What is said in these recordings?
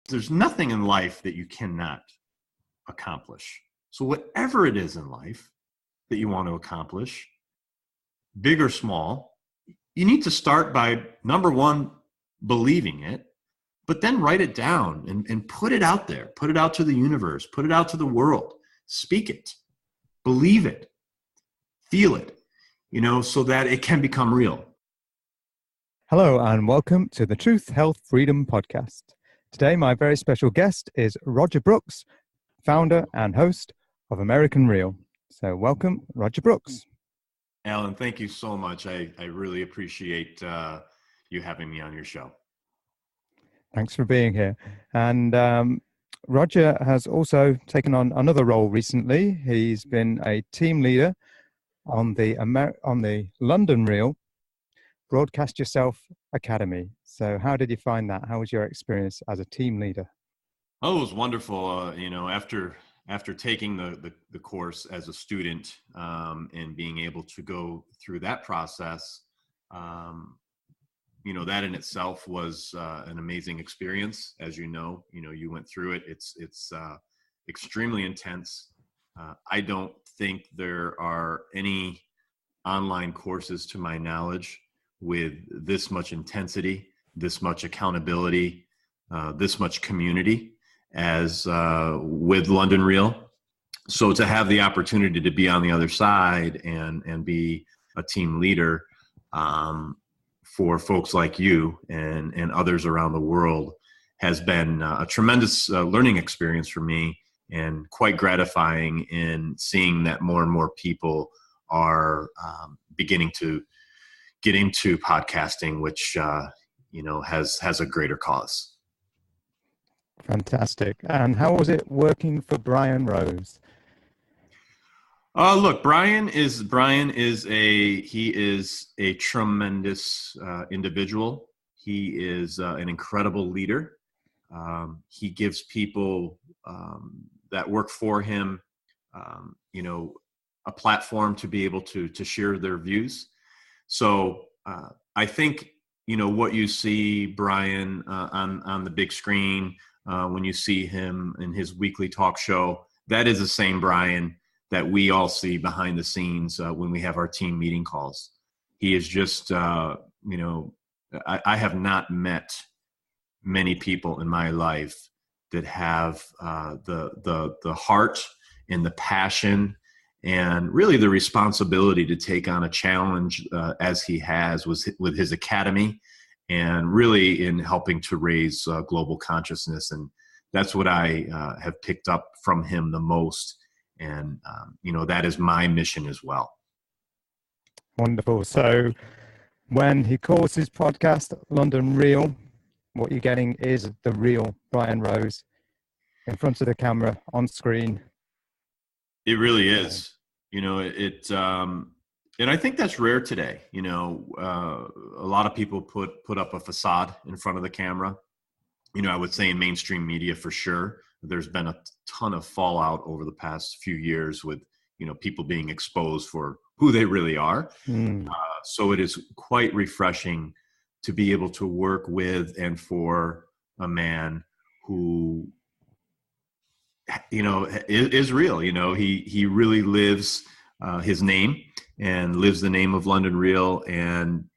there's nothing in life that you cannot accomplish. So whatever it is in life that you want to accomplish, big or small, you need to start by, number one, believing it, but then write it down and put it out there, put it out to the universe, put it out to the world, speak it, believe it, feel it, so that it can become real. Hello and welcome to the Truth, Health, Freedom podcast. Today, my very special guest is Roger Brooks, founder and host of American Real. So welcome, Roger Brooks. Alan, thank you so much. I really appreciate you having me on your show. Thanks for being here. And Roger has also taken on another role recently. He's been a team leader on the London Real Broadcast Yourself Academy. So how did you find that? How was your experience as a team leader? Oh, it was wonderful. After taking the course as a student and being able to go through that process, that in itself was an amazing experience. As you went through it. It's extremely intense. I don't think there are any online courses, to my knowledge, with this much intensity, this much accountability, this much community as with London Real. So to have the opportunity to be on the other side and be a team leader for folks like you and others around the world has been a tremendous learning experience for me, and quite gratifying in seeing that more and more people are beginning to get into podcasting, which has a greater cause. Fantastic. And how was it working for Brian Rose? Look, Brian is a tremendous individual. He is an incredible leader. He gives people that work for him, a platform to be able to share their views. So I think, what you see Brian on the big screen, when you see him in his weekly talk show, that is the same Brian that we all see behind the scenes when we have our team meeting calls. He is just, I have not met many people in my life that have the heart and the passion and really the responsibility to take on a challenge as he has with his academy, and really in helping to raise global consciousness. And that's what I have picked up from him the most. And, that is my mission as well. Wonderful. So when he calls his podcast London Real, what you're getting is the real Brian Rose in front of the camera, on screen. It really is. And I think that's rare today. A lot of people put up a facade in front of the camera. I would say in mainstream media for sure, there's been a ton of fallout over the past few years with, people being exposed for who they really are. So it is quite refreshing to be able to work with and for a man who, is real. He really lives his name and lives the name of London Real, and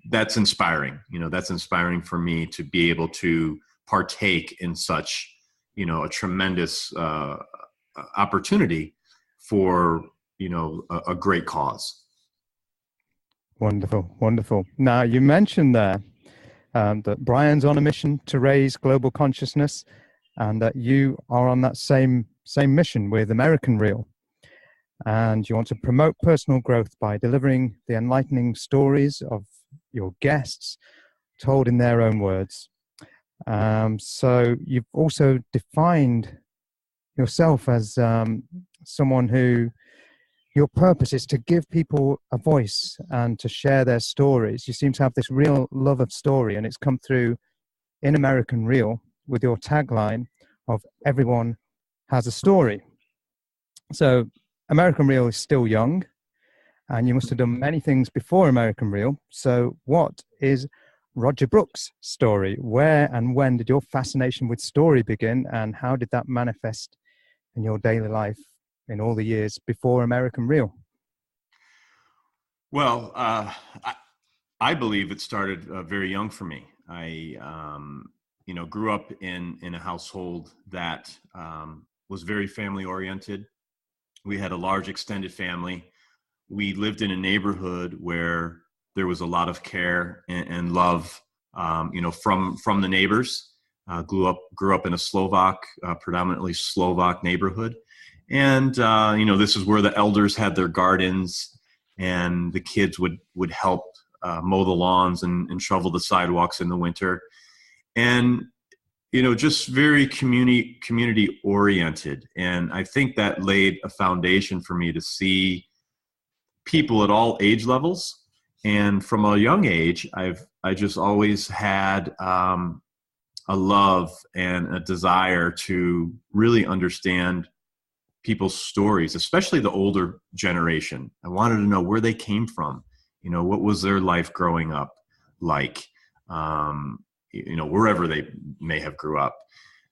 that's inspiring. That's inspiring for me to be able to partake in such, a tremendous opportunity for, a great cause. Wonderful, wonderful. Now, you mentioned there that Brian's on a mission to raise global consciousness, and that you are on that same mission with American Real. And you want to promote personal growth by delivering the enlightening stories of your guests told in their own words. So you've also defined yourself as someone who your purpose is to give people a voice and to share their stories. You seem to have this real love of story, and it's come through in American Real with your tagline of "Everyone has a story." So American Real is still young, and you must have done many things before American Real. So what is Roger Brooks' story. Where and when did your fascination with story begin, and how did that manifest in your daily life in all the years before American Real? Well, I believe it started very young for me. I, grew up in a household that was very family oriented. We had a large extended family. We lived in a neighborhood where there was a lot of care and love, from the neighbors. Grew up in a predominantly Slovak neighborhood, and this is where the elders had their gardens, and the kids would help mow the lawns and shovel the sidewalks in the winter, and just very community oriented. And I think that laid a foundation for me to see people at all age levels. And from a young age, I just always had a love and a desire to really understand people's stories, especially the older generation. I wanted to know where they came from. What was their life growing up like, wherever they may have grew up.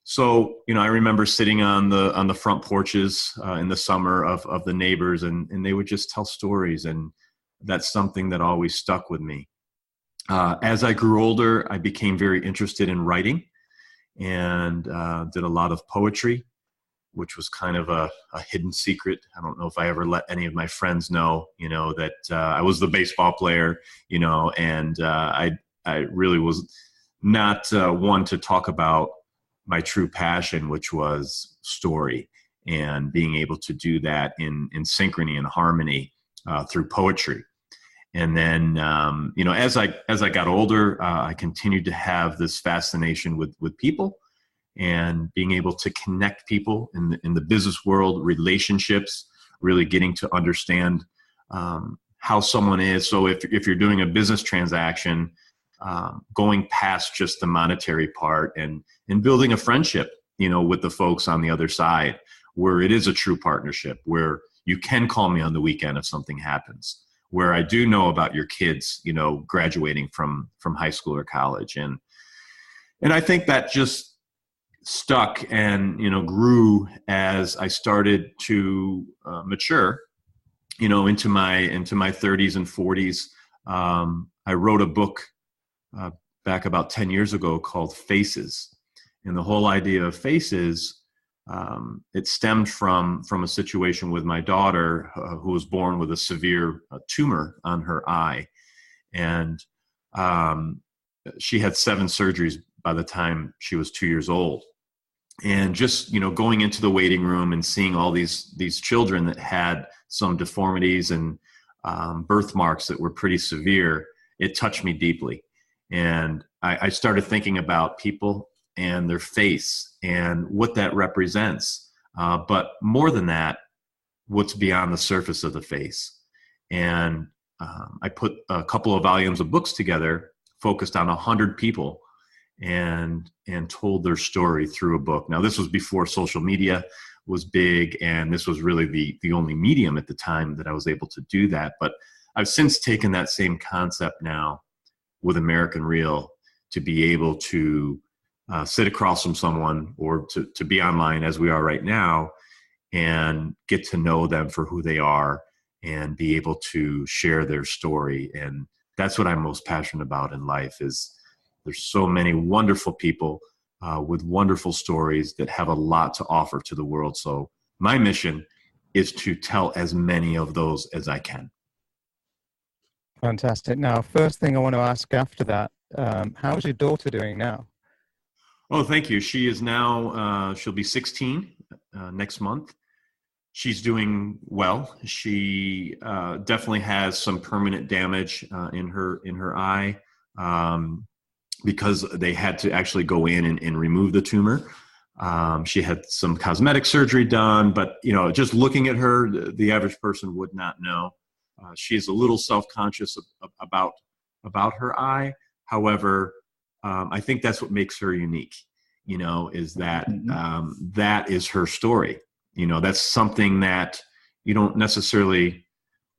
So, I remember sitting on the front porches in the summer of the neighbors, and they would just tell stories. And that's something that always stuck with me. As I grew older, I became very interested in writing and did a lot of poetry, which was kind of a hidden secret. I don't know if I ever let any of my friends know, that I was the baseball player, and I really was not one to talk about my true passion, which was story, and being able to do that in synchrony and harmony through poetry. And then, as I got older, I continued to have this fascination with people and being able to connect people in the business world, relationships, really getting to understand how someone is. So if you're doing a business transaction, going past just the monetary part and building a friendship, with the folks on the other side, where it is a true partnership, where you can call me on the weekend if something happens, where I do know about your kids, graduating from high school or college. And I think that just stuck and, grew as I started to mature, into my 30s and 40s. I wrote a book back about 10 years ago called Faces. And the whole idea of Faces, it stemmed from a situation with my daughter who was born with a severe tumor on her eye. And she had 7 surgeries by the time she was 2 years old. And just, going into the waiting room and seeing all these children that had some deformities and birthmarks that were pretty severe, it touched me deeply. And I started thinking about people and their face and what that represents. But more than that, what's beyond the surface of the face. And I put a couple of volumes of books together, focused on 100 people, and told their story through a book. Now, this was before social media was big, and this was really the only medium at the time that I was able to do that. But I've since taken that same concept now with American Real to be able to sit across from someone or to be online as we are right now and get to know them for who they are and be able to share their story. And that's what I'm most passionate about in life. Is there's so many wonderful people with wonderful stories that have a lot to offer to the world. So my mission is to tell as many of those as I can. Fantastic. Now, first thing I want to ask after that, how's your daughter doing now? Oh, thank you. She is now, she'll be 16 next month. She's doing well. She definitely has some permanent damage in her eye because they had to actually go in and remove the tumor. She had some cosmetic surgery done, but just looking at her, the average person would not know. She's a little self-conscious about her eye. However, I think that's what makes her unique, is that that is her story. That's something that you don't necessarily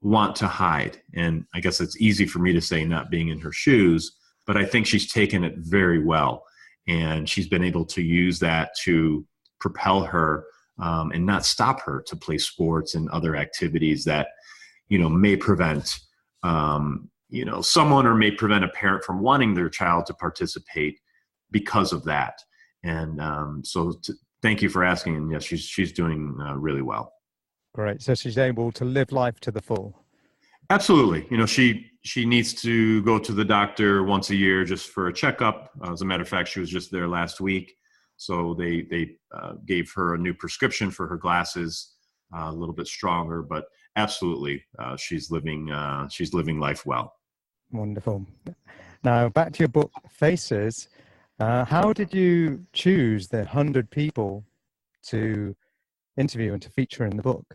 want to hide. And I guess it's easy for me to say, not being in her shoes, but I think she's taken it very well. And she's been able to use that to propel her and not stop her to play sports and other activities that, may prevent, someone or may prevent a parent from wanting their child to participate because of that. And thank you for asking. And yes, she's doing really well. Great. So she's able to live life to the full. Absolutely. She needs to go to the doctor once a year just for a checkup. As a matter of fact, she was just there last week. So they gave her a new prescription for her glasses, a little bit stronger, but absolutely, she's living life well. Wonderful. Now back to your book, Faces. How did you choose the 100 people to interview and to feature in the book?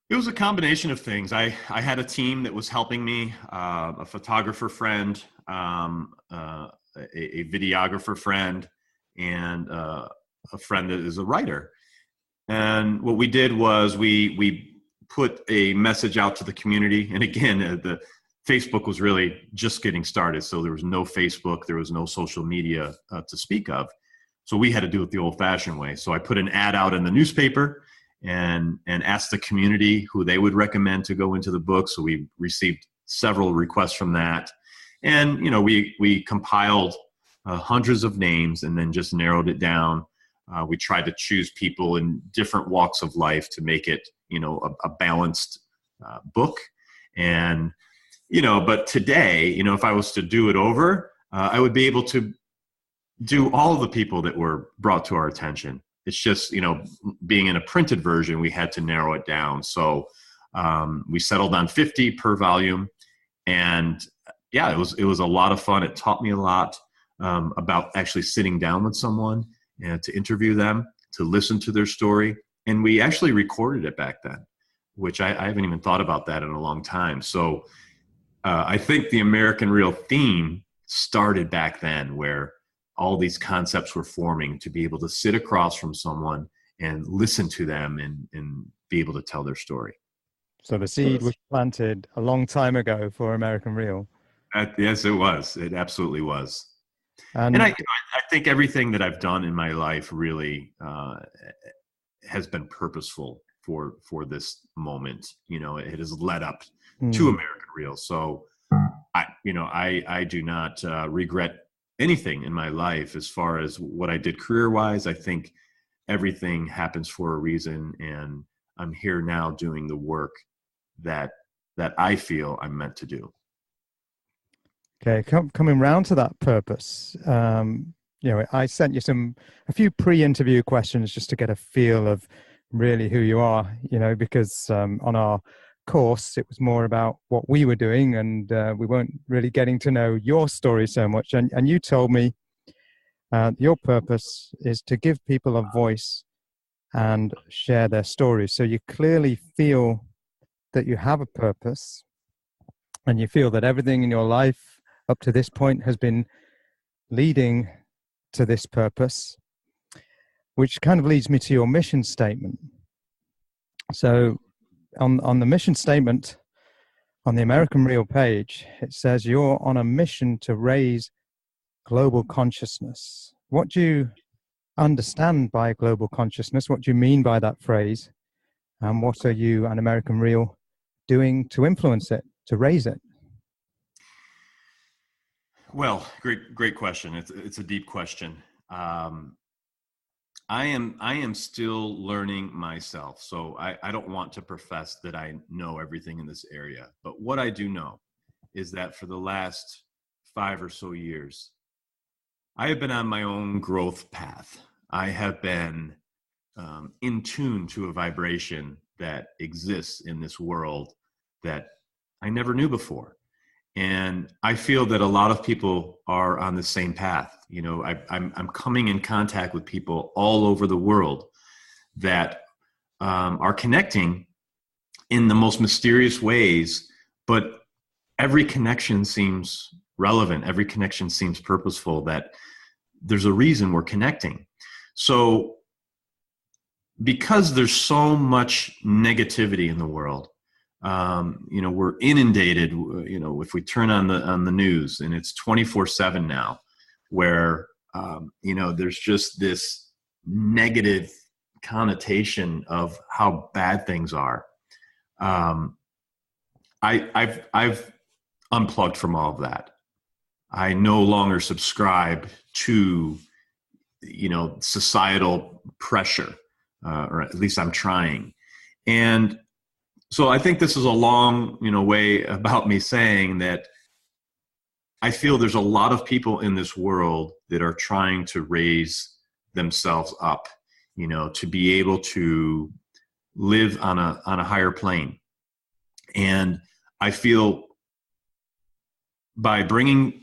It was a combination of things. I had a team that was helping me, a photographer friend, a videographer friend, and a friend that is a writer. And what we did was we put a message out to the community. And again, the Facebook was really just getting started. So there was no Facebook, there was no social media to speak of. So we had to do it the old fashioned way. So I put an ad out in the newspaper and asked the community who they would recommend to go into the book. So we received several requests from that. And, we compiled hundreds of names and then just narrowed it down. We tried to choose people in different walks of life to make it, a balanced book. And, but today, if I was to do it over, I would be able to do all of the people that were brought to our attention. It's just, being in a printed version, we had to narrow it down. So we settled on 50 per volume. And yeah, it was a lot of fun. It taught me a lot about actually sitting down with someone and to interview them, to listen to their story. And we actually recorded it back then, which I haven't even thought about that in a long time. So I think the American Real theme started back then, where all these concepts were forming, to be able to sit across from someone and listen to them and be able to tell their story. So the seed was planted a long time ago for American Real. Yes, it was. It absolutely was. And I think everything that I've done in my life really has been purposeful for this moment. It has led up to American Real. So I do not regret anything in my life as far as what I did career-wise. I think everything happens for a reason, and I'm here now doing the work that I feel I'm meant to do. Okay, coming round to that purpose, I sent you a few pre-interview questions just to get a feel of really who you are, because on our course it was more about what we were doing, and we weren't really getting to know your story so much. And you told me your purpose is to give people a voice and share their stories. So you clearly feel that you have a purpose, and you feel that everything in your life up to this point has been leading to this purpose, which kind of leads me to your mission statement. So on the mission statement on the American Real page, it says you're on a mission to raise global consciousness. What do you understand by global consciousness? What do you mean by that phrase? And what are you and American Real doing to influence it, to raise it? Well, great question. It's a deep question. I am still learning myself. So I don't want to profess that I know everything in this area, but what I do know is that for the last 5 or so years, I have been on my own growth path. I have been in tune to a vibration that exists in this world that I never knew before. And I feel that a lot of people are on the same path. I'm coming in contact with people all over the world that are connecting in the most mysterious ways, but every connection seems relevant. Every connection seems purposeful, that there's a reason we're connecting. So because there's so much negativity in the world, We're inundated, if we turn on the news, and it's 24/7 now, where, there's just this negative connotation of how bad things are. I've unplugged from all of that. I no longer subscribe to, societal pressure, or at least I'm trying. And so I think this is a long, way about me saying that I feel there's a lot of people in this world that are trying to raise themselves up, to be able to live on a higher plane. And I feel by bringing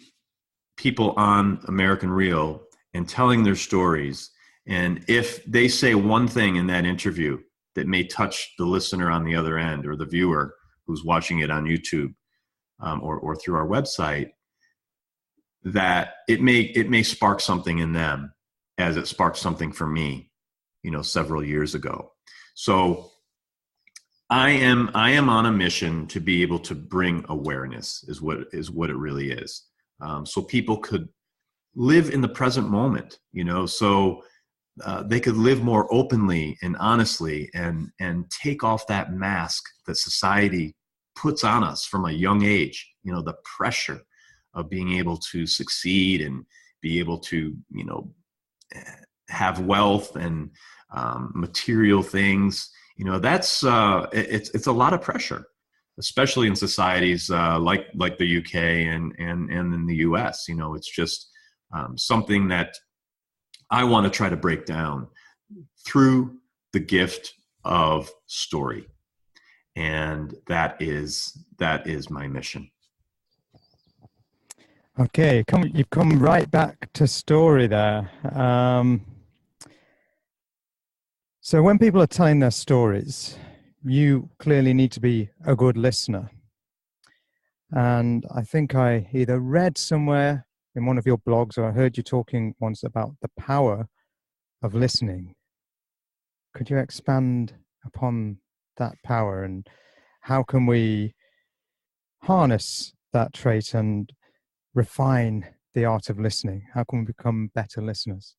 people on American Real and telling their stories, and if they say one thing in that interview that may touch the listener on the other end, or the viewer who's watching it on YouTube, or through our website, that it may spark something in them, as it sparked something for me, several years ago. So I am on a mission to be able to bring awareness, is what it really is. So people could live in the present moment, so they could live more openly and honestly, and take off that mask that society puts on us from a young age, the pressure of being able to succeed and be able to, have wealth and material things. That's it's a lot of pressure, especially in societies like the UK and in the US. It's just something that I want to try to break down through the gift of story, and that is my mission. Okay, you've come right back to story there. So when people are telling their stories, you clearly need to be a good listener. And I think I either read somewhere in one of your blogs, or I heard you talking once about the power of listening. Could you expand upon that power, and how can we harness that trait and refine the art of listening? How can we become better listeners?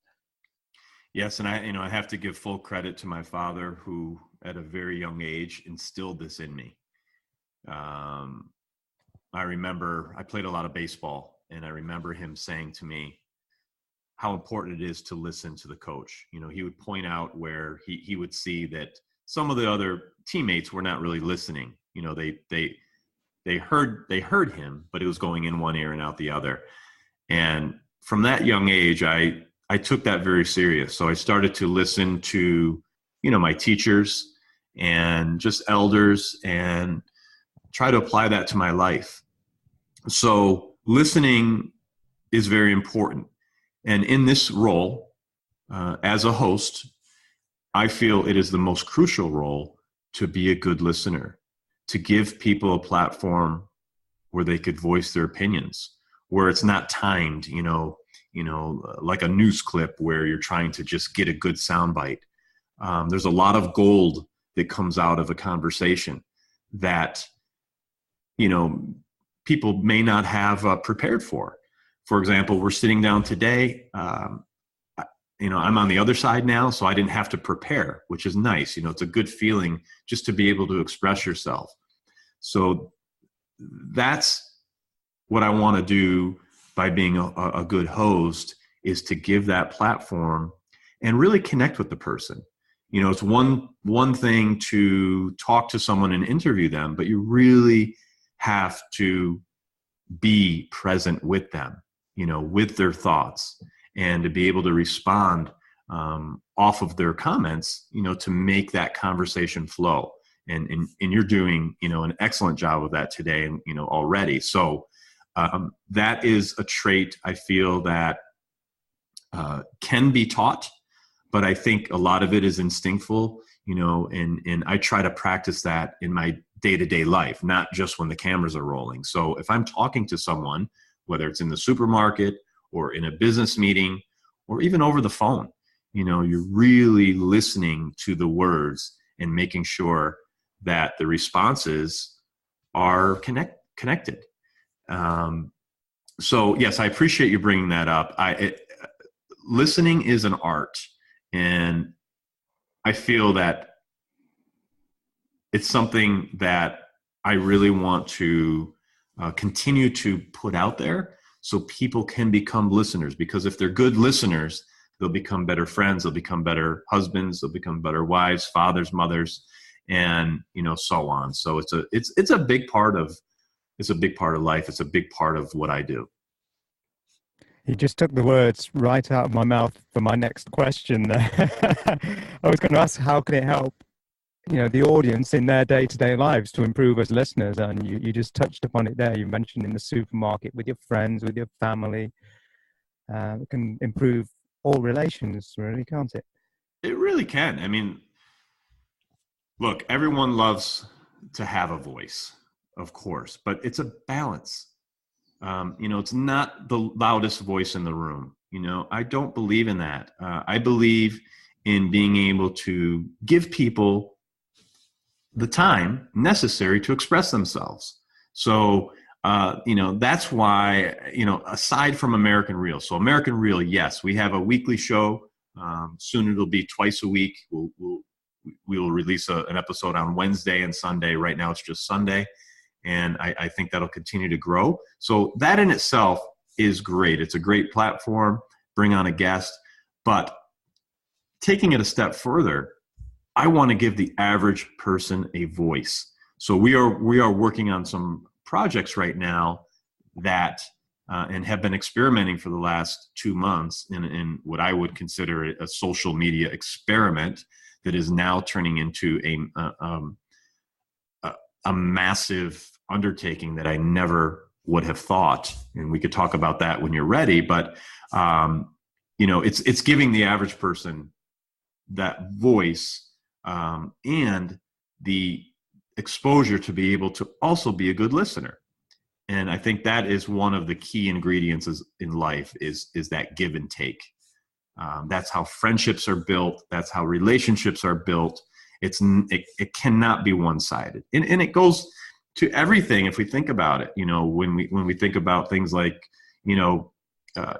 Yes, and I have to give full credit to my father, who at a very young age instilled this in me. I remember I played a lot of baseball, and I remember him saying to me how important it is to listen to the coach. He would point out where he would see that some of the other teammates were not really listening. They heard him, but it was going in one ear and out the other. And from that young age, I took that very serious. So I started to listen to, my teachers and just elders, and try to apply that to my life. So listening is very important. And in this role, as a host, I feel it is the most crucial role to be a good listener, to give people a platform where they could voice their opinions, where it's not timed, like a news clip where you're trying to just get a good soundbite. There's a lot of gold that comes out of a conversation that, people may not have prepared for. For example, we're sitting down today. I'm on the other side now, so I didn't have to prepare, which is nice. It's a good feeling just to be able to express yourself. So that's what I want to do by being a good host, is to give that platform and really connect with the person. It's one thing to talk to someone and interview them, but you really have to be present with them, with their thoughts, and to be able to respond off of their comments, to make that conversation flow. And you're doing, an excellent job of that today, and, already. So that is a trait I feel that can be taught, but I think a lot of it is instinctful, and I try to practice that in my day-to-day life, not just when the cameras are rolling. So if I'm talking to someone, whether it's in the supermarket or in a business meeting or even over the phone, you're really listening to the words and making sure that the responses are connected. So yes, I appreciate you bringing that up. Listening is an art, and I feel that it's something that I really want to continue to put out there so people can become listeners, because if they're good listeners, they'll become better friends, they'll become better husbands, they'll become better wives, fathers, mothers, and so on. So it's a big part of life. It's a big part of what I do. You just took the words right out of my mouth for my next question there. I was going to ask, how can it help the audience in their day-to-day lives to improve as listeners? And you just touched upon it there. You mentioned in the supermarket, with your friends, with your family. It can improve all relations, really, can't it? It really can. I mean, look, everyone loves to have a voice, of course, but it's a balance. It's not the loudest voice in the room. I don't believe in that. I believe in being able to give people the time necessary to express themselves. So, that's why, aside from American Reel. So American Reel, yes, we have a weekly show. Soon it'll be twice a week. We will release an episode on Wednesday and Sunday. Right now it's just Sunday. And I think that'll continue to grow. So that in itself is great. It's a great platform, bring on a guest. But taking it a step further, I want to give the average person a voice. So we are working on some projects right now that and have been experimenting for the last 2 months in what I would consider a social media experiment that is now turning into a massive undertaking that I never would have thought. And we could talk about that when you're ready, but it's giving the average person that voice and the exposure to be able to also be a good listener. And I think that is one of the key ingredients in life is that give and take. That's how friendships are built. That's how relationships are built. It cannot be one-sided, and it goes to everything. If we think about it, when we think about things like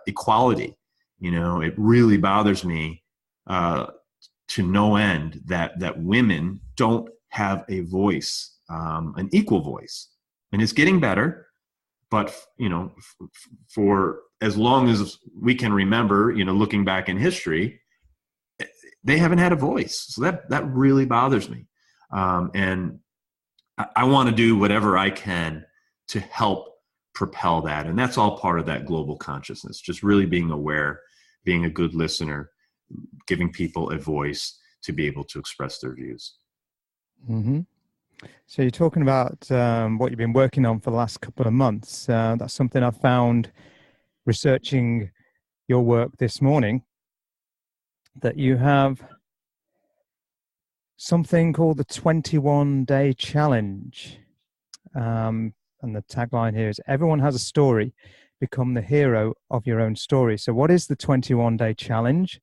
equality, it really bothers me to no end that women don't have a voice, an equal voice, and it's getting better. But for as long as we can remember, looking back in history, they haven't had a voice. So that really bothers me. And I want to do whatever I can to help propel that. And that's all part of that global consciousness, just really being aware, being a good listener, giving people a voice to be able to express their views. Mm-hmm. So you're talking about what you've been working on for the last couple of months. That's something I found researching your work this morning, that you have something called the 21-day challenge. And the tagline here is, everyone has a story, become the hero of your own story. So what is the 21-day challenge?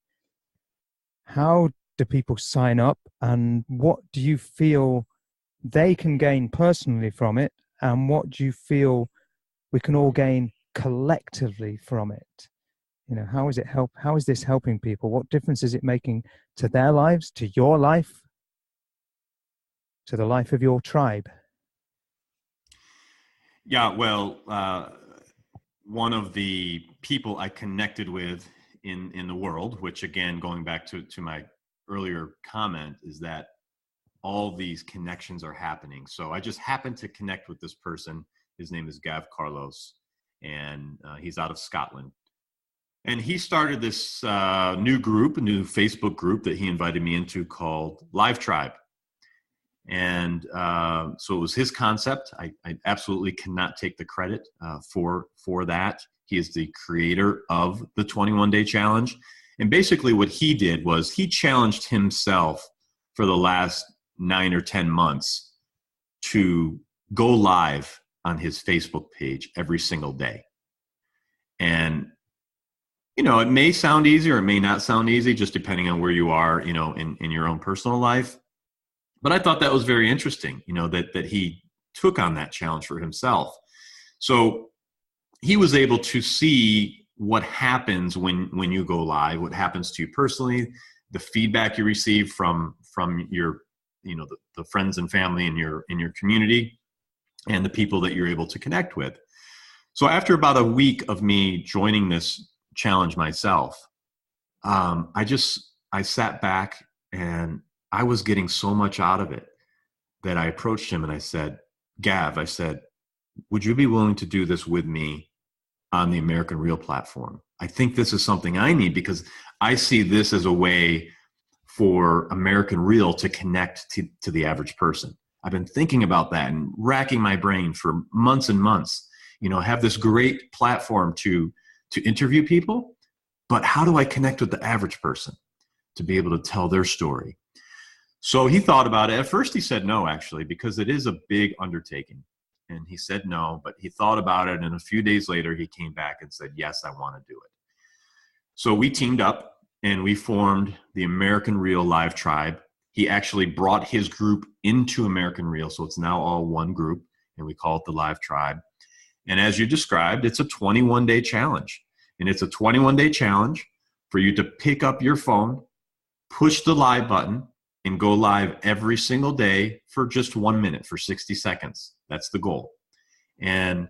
How do people sign up? And what do you feel they can gain personally from it? And what do you feel we can all gain collectively from it? How is this helping people? What difference is it making to their lives, to your life, to the life of your tribe? Yeah, well, one of the people I connected with in the world, which again, going back to my earlier comment, is that all these connections are happening. So I just happened to connect with this person. His name is Gav Carlos, and he's out of Scotland. And he started this new Facebook group that he invited me into called Live Tribe. And so it was his concept. I absolutely cannot take the credit for that. He is the creator of the 21-day challenge. And basically what he did was he challenged himself for the last 9 or 10 months to go live on his Facebook page every single day. And, it may sound easy or it may not sound easy, just depending on where you are, in your own personal life. But I thought that was very interesting, that he took on that challenge for himself. So he was able to see what happens when you go live, what happens to you personally, the feedback you receive from your, the friends and family in your community, and the people that you're able to connect with. So after about a week of me joining this challenge myself, I sat back, and I was getting so much out of it that I approached him and I said, Gav, I said, would you be willing to do this with me on the American Real platform? I think this is something I need, because I see this as a way for American Real to connect to the average person. I've been thinking about that and racking my brain for months and months, have this great platform to interview people, but how do I connect with the average person to be able to tell their story? So he thought about it. At first he said no, actually, because it is a big undertaking. And he said no, but he thought about it. And a few days later, he came back and said, yes, I want to do it. So we teamed up and we formed the American Real Live Tribe. He actually brought his group into American Real. So it's now all one group, and we call it the Live Tribe. And as you described, it's a 21-day challenge. And it's a 21-day challenge for you to pick up your phone, push the live button, and go live every single day for just 1 minute, for 60 seconds. That's the goal. And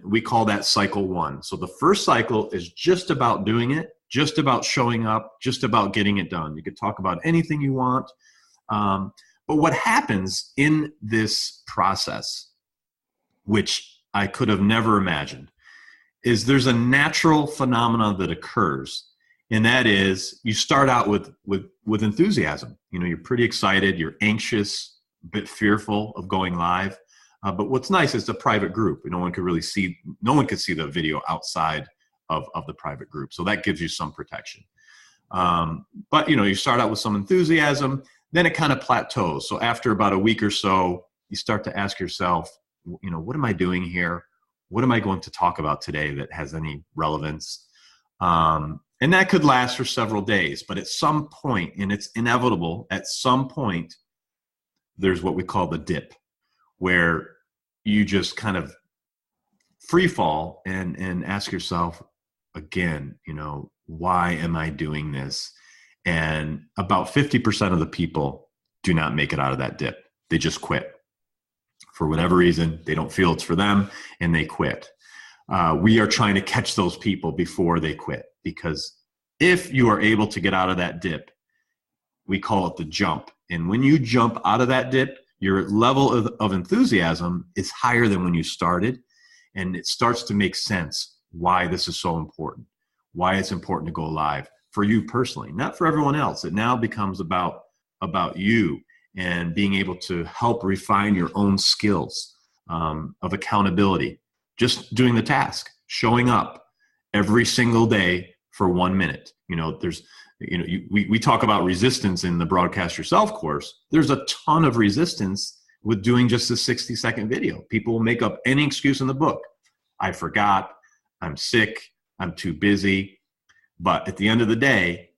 we call that cycle 1. So the first cycle is just about doing it, just about showing up, just about getting it done. You could talk about anything you want. But what happens in this process, which I could have never imagined, is there's a natural phenomenon that occurs. And that is, you start out with enthusiasm. You're pretty excited, you're anxious, a bit fearful of going live. But what's nice is it's a private group. No one could see the video outside of the private group. So that gives you some protection. But you start out with some enthusiasm, then it kind of plateaus. So after about a week or so, you start to ask yourself, what am I doing here? What am I going to talk about today that has any relevance? And that could last for several days, but at some point, and it's inevitable, at some point, there's what we call the dip, where you just kind of free fall and ask yourself again, why am I doing this? And about 50% of the people do not make it out of that dip. They just quit. For whatever reason, they don't feel it's for them, and they quit. We are trying to catch those people before they quit, because if you are able to get out of that dip, we call it the jump. And when you jump out of that dip, your level of enthusiasm is higher than when you started, and it starts to make sense why this is so important, why it's important to go live for you personally, not for everyone else. It now becomes about you and being able to help refine your own skills of accountability, just doing the task, showing up every single day for 1 minute. We talk about resistance in the Broadcast Yourself course. There's a ton of resistance with doing just a 60-second video. People will make up any excuse in the book. I forgot, I'm sick, I'm too busy. But at the end of the day,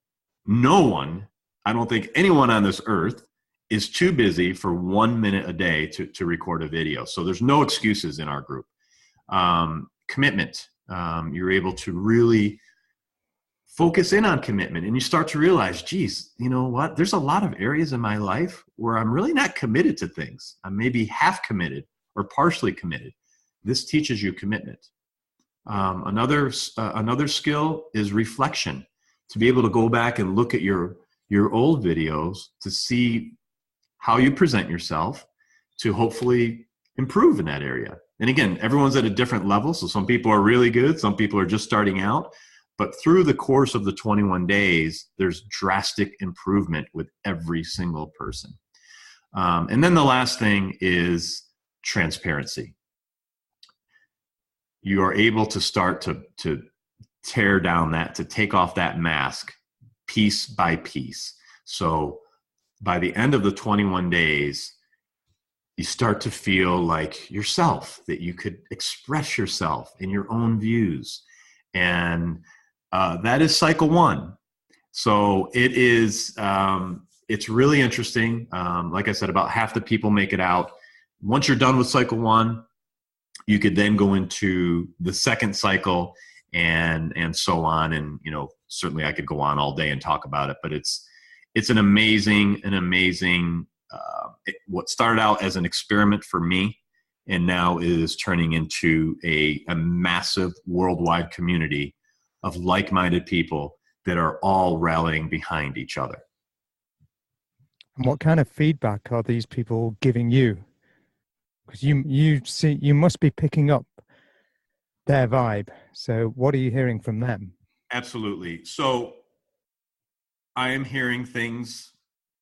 I don't think anyone on this earth is too busy for 1 minute a day to record a video. So there's no excuses in our group. Commitment. You're able to really focus in on commitment, and you start to realize, geez, you know what? There's a lot of areas in my life where I'm really not committed to things. I'm maybe half committed or partially committed. This teaches you commitment. Another skill is reflection, to be able to go back and look at your old videos to see how you present yourself, to hopefully improve in that area. And again, everyone's at a different level. So some people are really good. Some people are just starting out. But through the course of the 21 days, there's drastic improvement with every single person. And then the last thing is transparency. You are able to start to tear down to take off that mask piece by piece. So by the end of the 21 days, you start to feel like yourself, that you could express yourself in your own views. And that is cycle 1. So it is it's really interesting. Like I said, about half the people make it out. Once you're done with cycle 1, you could then go into the second cycle and so on. And, certainly I could go on all day and talk about it, but it's an amazing, what started out as an experiment for me and now is turning into a massive worldwide community of like-minded people that are all rallying behind each other. And what kind of feedback are these people giving you? Because you must be picking up their vibe. So what are you hearing from them? Absolutely. So I am hearing things,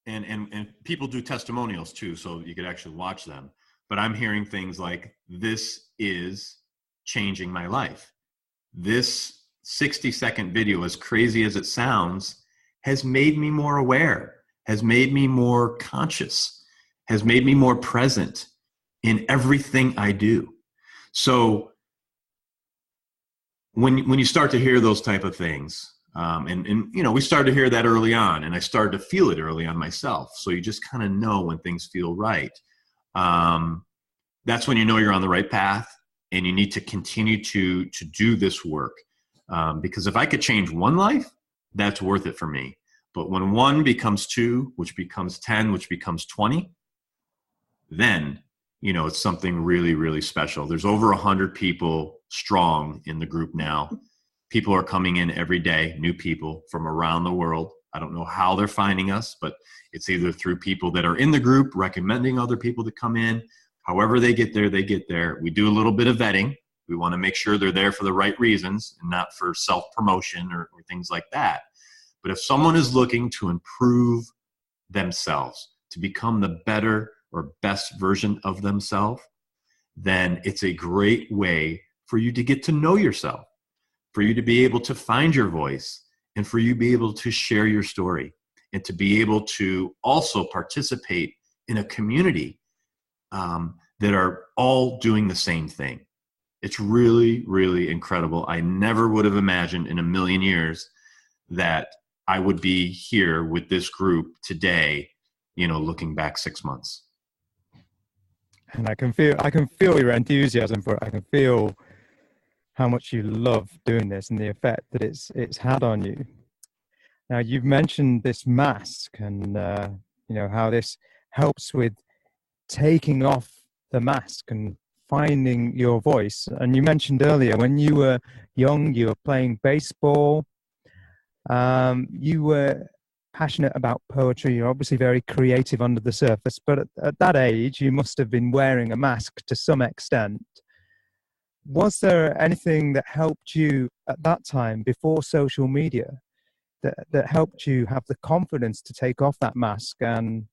and people do testimonials too, so you could actually watch them. But I'm hearing things like, this is changing my life. This 60-second video, as crazy as it sounds, has made me more aware, has made me more conscious, has made me more present in everything I do. So when you start to hear those type of things, we started to hear that early on, and I started to feel it early on myself. So you just kind of know when things feel right. That's when you know you're on the right path, and you need to continue to do this work. Because if I could change one life, that's worth it for me. But when 1 becomes 2, which becomes 10, which becomes 20, then, it's something really, really special. There's over 100 people strong in the group now. People are coming in every day, new people from around the world. I don't know how they're finding us, but it's either through people that are in the group recommending other people to come in. However they get there, they get there. We do a little bit of vetting. We want to make sure they're there for the right reasons and not for self-promotion or things like that. But if someone is looking to improve themselves, to become the better or best version of themselves, then it's a great way for you to get to know yourself, for you to be able to find your voice, and for you to be able to share your story, and to be able to also participate in a community that are all doing the same thing. It's really, really incredible. I never would have imagined in a million years that I would be here with this group today, looking back 6 months. And I can feel your enthusiasm for it. I can feel how much you love doing this and the effect that it's had on you. Now, you've mentioned this mask and how this helps with taking off the mask and finding your voice. And you mentioned earlier when you were young, you were playing baseball. You were passionate about poetry. You're obviously very creative under the surface, but at that age, you must have been wearing a mask to some extent. Was there anything that helped you at that time, before social media, that helped you have the confidence to take off that mask and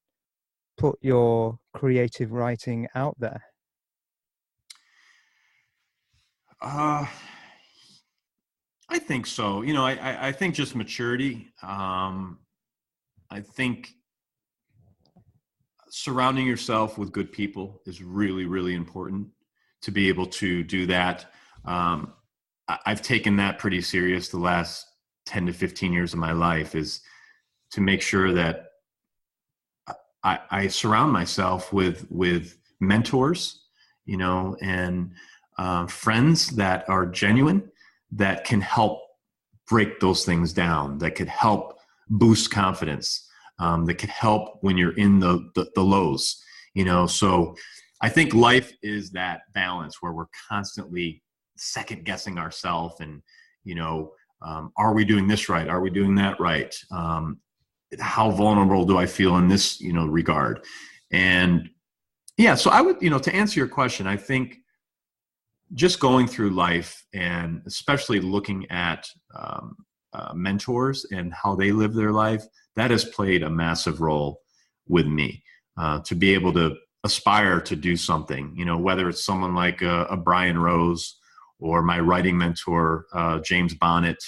put your creative writing out there? I think so. I think just maturity. I think surrounding yourself with good people is really, really important to be able to do that. I've taken that pretty serious the last 10 to 15 years of my life, is to make sure that I surround myself with mentors, and friends that are genuine, that can help break those things down, that could help boost confidence, that could help when you're in the lows, So I think life is that balance where we're constantly second guessing ourselves and, are we doing this right? Are we doing that right? How vulnerable do I feel in this, regard? And yeah, so I would, to answer your question, I think just going through life and especially looking at mentors and how they live their life, that has played a massive role with me, to be able to aspire to do something, whether it's someone like a Brian Rose or my writing mentor, James Bonnet,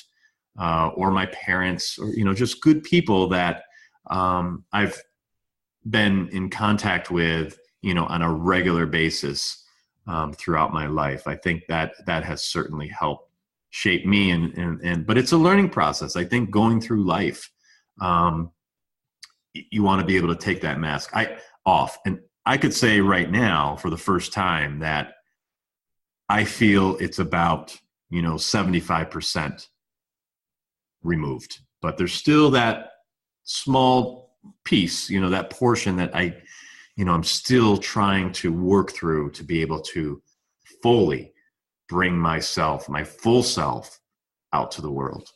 or my parents, or, just good people that I've been in contact with, on a regular basis throughout my life. I think that has certainly helped shape me, but it's a learning process. I think going through life, you want to be able to take that mask off. And I could say right now, for the first time, that I feel it's about, 75% removed, but there's still that small piece, that portion that I'm still trying to work through to be able to fully bring myself, my full self, out to the world.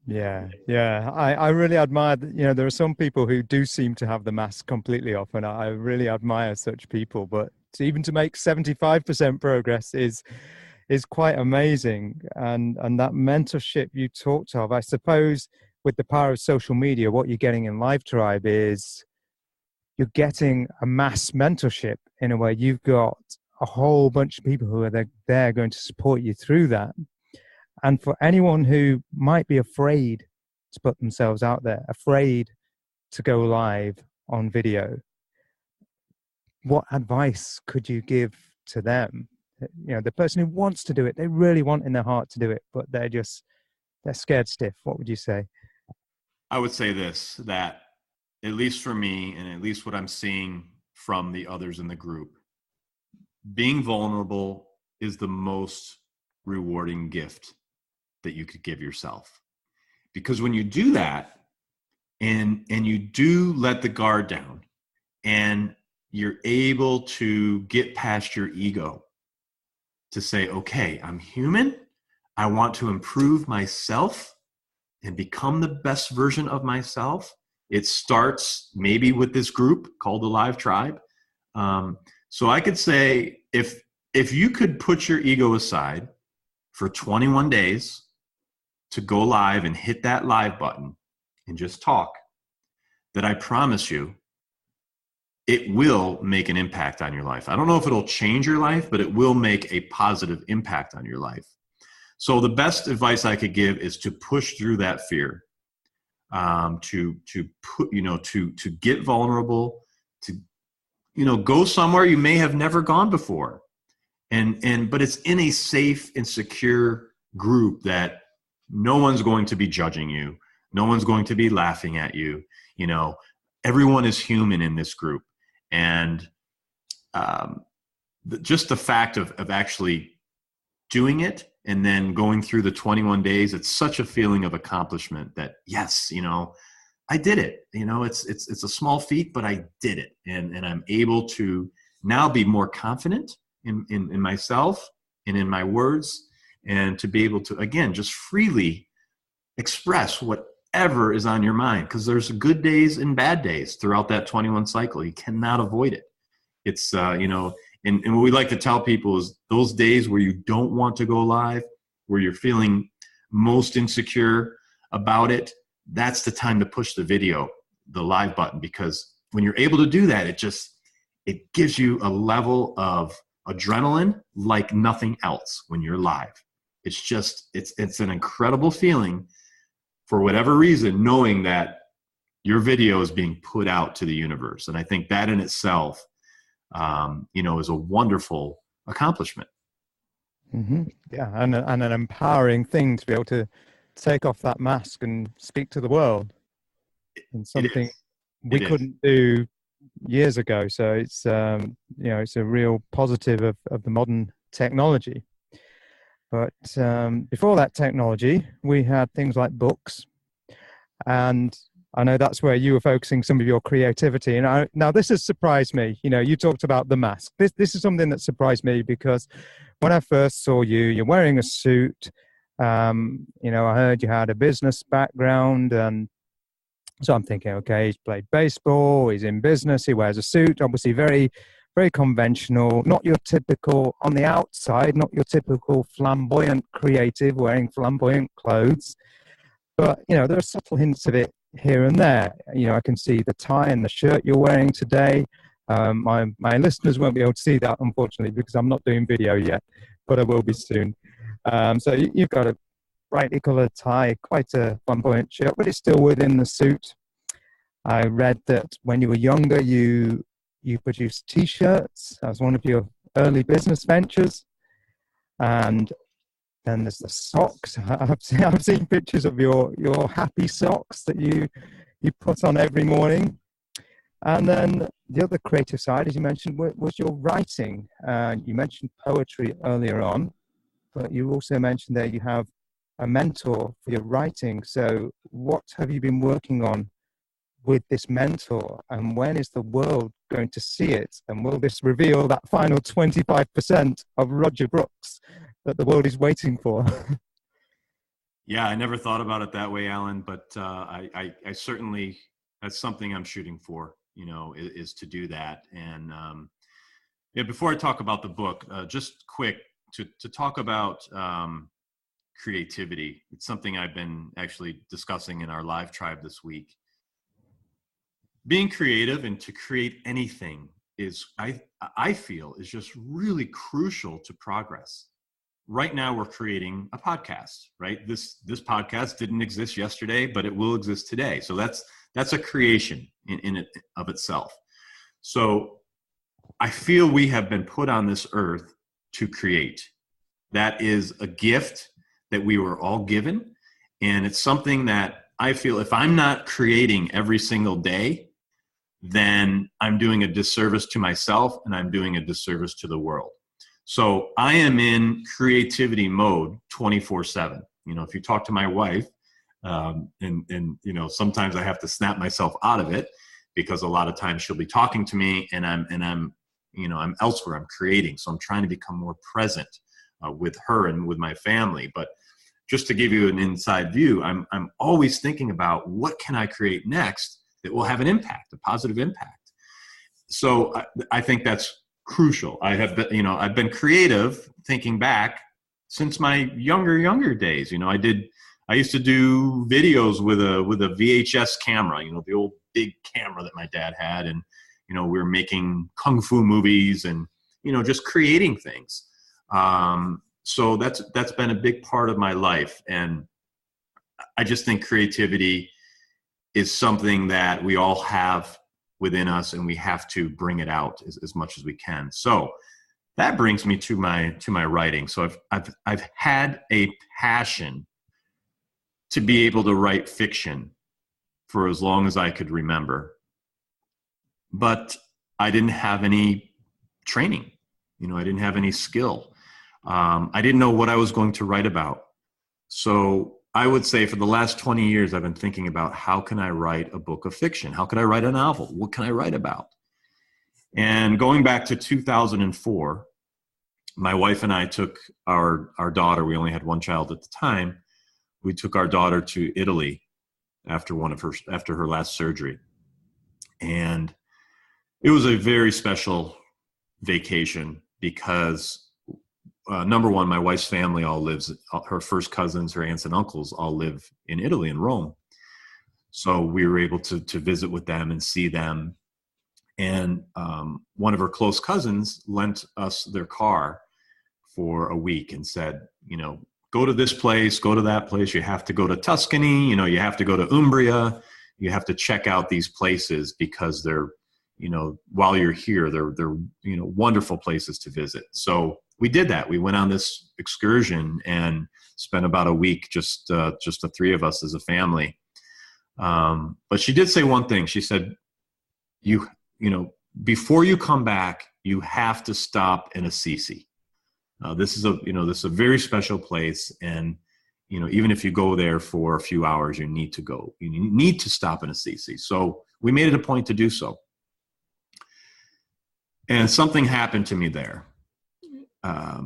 Yeah, yeah. I really admire that, there are some people who do seem to have the mask completely off, and I really admire such people. But even to make 75% progress is quite amazing. And that mentorship you talked of, I suppose, with the power of social media, what you're getting in Live Tribe is you're getting a mass mentorship in a way. You've got a whole bunch of people who are there going to support you through that. And for anyone who might be afraid to put themselves out there, afraid to go live on video, what advice could you give to them? The person who wants to do it, they really want in their heart to do it, but they're scared stiff. What would you say? I would say this, that at least for me, and at least what I'm seeing from the others in the group, being vulnerable is the most rewarding gift that you could give yourself. Because when you do that, and you do let the guard down, and you're able to get past your ego to say, okay, I'm human. I want to improve myself and become the best version of myself. It starts maybe with this group called the Live Tribe. So I could say, if you could put your ego aside for 21 days to go live and hit that live button and just talk, that I promise you, it will make an impact on your life. I don't know if it'll change your life, but it will make a positive impact on your life. So the best advice I could give is to push through that fear, to get vulnerable, to go somewhere you may have never gone before, but it's in a safe and secure group that no one's going to be judging you, no one's going to be laughing at you. Everyone is human in this group. And just the fact of actually doing it and then going through the 21 days, it's such a feeling of accomplishment that, yes, I did it. It's a small feat, but I did it. And I'm able to now be more confident in myself and in my words, and to be able to, again, just freely express whatever is on your mind, because there's good days and bad days throughout that 21 cycle. You cannot avoid it. It's, and what we like to tell people is those days where you don't want to go live, where you're feeling most insecure about it, that's the time to push the video, the live button, because when you're able to do that, it gives you a level of adrenaline like nothing else when you're live. It's an incredible feeling, for whatever reason, knowing that your video is being put out to the universe. And I think that in itself, is a wonderful accomplishment. Mm-hmm. Yeah, and an empowering thing to be able to take off that mask and speak to the world, and something we couldn't do years ago. So it's it's a real positive of the modern technology. But before that technology, we had things like books, and I know that's where you were focusing some of your creativity. And now this has surprised me. You talked about the mask. This is something that surprised me, because when I first saw you, you're wearing a suit. I heard you had a business background, and so I'm thinking, okay, he's played baseball, he's in business, he wears a suit, obviously very, very conventional, not your typical, on the outside, not your typical flamboyant creative wearing flamboyant clothes. But, there are subtle hints of it here and there. I can see the tie and the shirt you're wearing today. My listeners won't be able to see that, unfortunately, because I'm not doing video yet, but I will be soon. So you've got a brightly colored tie, quite a flamboyant shirt, but it's still within the suit. I read that when you were younger, you produced T-shirts. That was one of your early business ventures. And then there's the socks. I've seen pictures of your happy socks that you you put on every morning. And then the other creative side, as you mentioned, was your writing. You mentioned poetry earlier on, but you also mentioned that you have a mentor for your writing. So what have you been working on with this mentor, and when is the world going to see it? And will this reveal that final 25% of Roger Brooks that the world is waiting for? Yeah, I never thought about it that way, Alan, but I certainly, that's something I'm shooting for, is to do that. And yeah, before I talk about the book, just quick to talk about creativity. It's something I've been actually discussing in our live tribe this week. Being creative and to create anything is, I feel, is just really crucial to progress. Right now we're creating a podcast, right? This podcast didn't exist yesterday, but it will exist today. So that's a creation in it of itself. So I feel we have been put on this earth to create. That is a gift that we were all given. And it's something that I feel if I'm not creating every single day, then I'm doing a disservice to myself and I'm doing a disservice to the world. So I am in creativity mode 24/7. If you talk to my wife, and sometimes I have to snap myself out of it because a lot of times she'll be talking to me and I'm elsewhere, I'm creating. So I'm trying to become more present with her and with my family. But just to give you an inside view, I'm always thinking about what can I create next that will have an impact, a positive impact. So I think that's crucial. I've been creative thinking back since my younger days. I used to do videos with a VHS camera, the old big camera that my dad had. And, we were making Kung Fu movies and, just creating things. So that's been a big part of my life. And I just think creativity is something that we all have within us, and we have to bring it out as much as we can. So that brings me to my writing. So I've had a passion to be able to write fiction for as long as I could remember, but I didn't have any training. I didn't have any skill. I didn't know what I was going to write about. So I would say for the last 20 years, I've been thinking about how can I write a book of fiction? How can I write a novel? What can I write about? And going back to 2004, my wife and I took our daughter, we only had one child at the time, we took our daughter to Italy after her last surgery. And it was a very special vacation because number one, my wife's family all lives, her first cousins, her aunts and uncles all live in Italy, in Rome. So we were able to visit with them and see them. And one of her close cousins lent us their car for a week and said, go to this place, go to that place. You have to go to Tuscany, you have to go to Umbria. You have to check out these places because they're, while you're here, they're wonderful places to visit. So we did that. We went on this excursion and spent about a week, just the three of us as a family. But she did say one thing. She said, before you come back, you have to stop in Assisi. This is a very special place. And, even if you go there for a few hours, you need to go. You need to stop in Assisi. So we made it a point to do so. And something happened to me there. I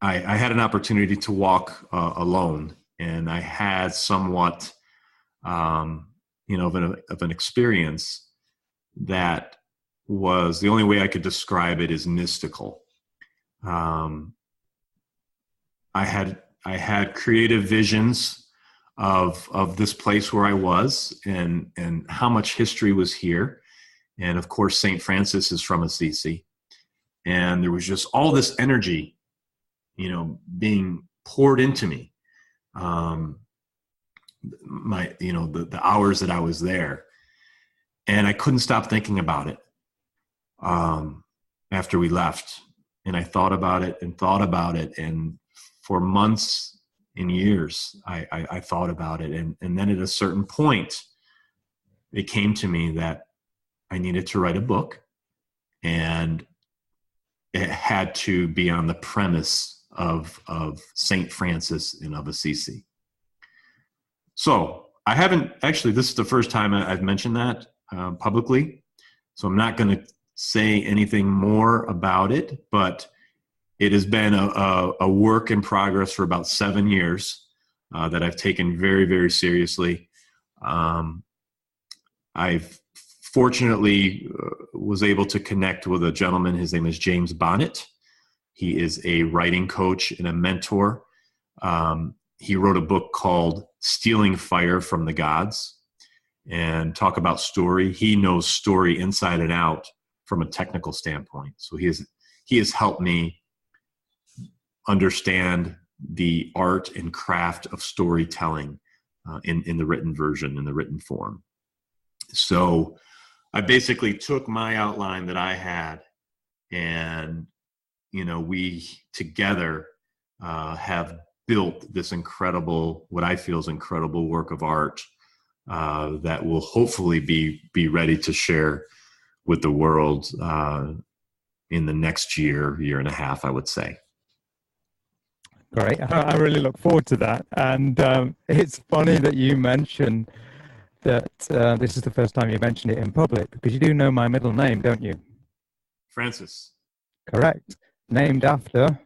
had an opportunity to walk alone, and I had somewhat, of an experience that was, the only way I could describe it is mystical. I had creative visions of this place where I was and how much history was here. And of course, St. Francis is from Assisi. And there was just all this energy, being poured into me. The hours that I was there, and I couldn't stop thinking about it. After we left, and I thought about it, and for months and years, I thought about it, and then at a certain point, it came to me that I needed to write a book, and it had to be on the premise of St. Francis and of Assisi. So I haven't actually, this is the first time I've mentioned that publicly. So I'm not going to say anything more about it, but it has been a work in progress for about 7 years that I've taken very, very seriously. I've fortunately was able to connect with a gentleman. His name is James Bonnet. He is a writing coach and a mentor. He wrote a book called Stealing Fire from the Gods, and talk about story. He knows story inside and out from a technical standpoint. So he has helped me understand the art and craft of storytelling in the written version, in the written form. So I basically took my outline that I had, and we together have built this incredible, what I feel is incredible work of art that will hopefully be ready to share with the world in the next year and a half, I would say. Great. I really look forward to that. And it's funny that you mentioned that this is the first time you mentioned it in public, because you do know my middle name, don't you? Francis. Correct. Named after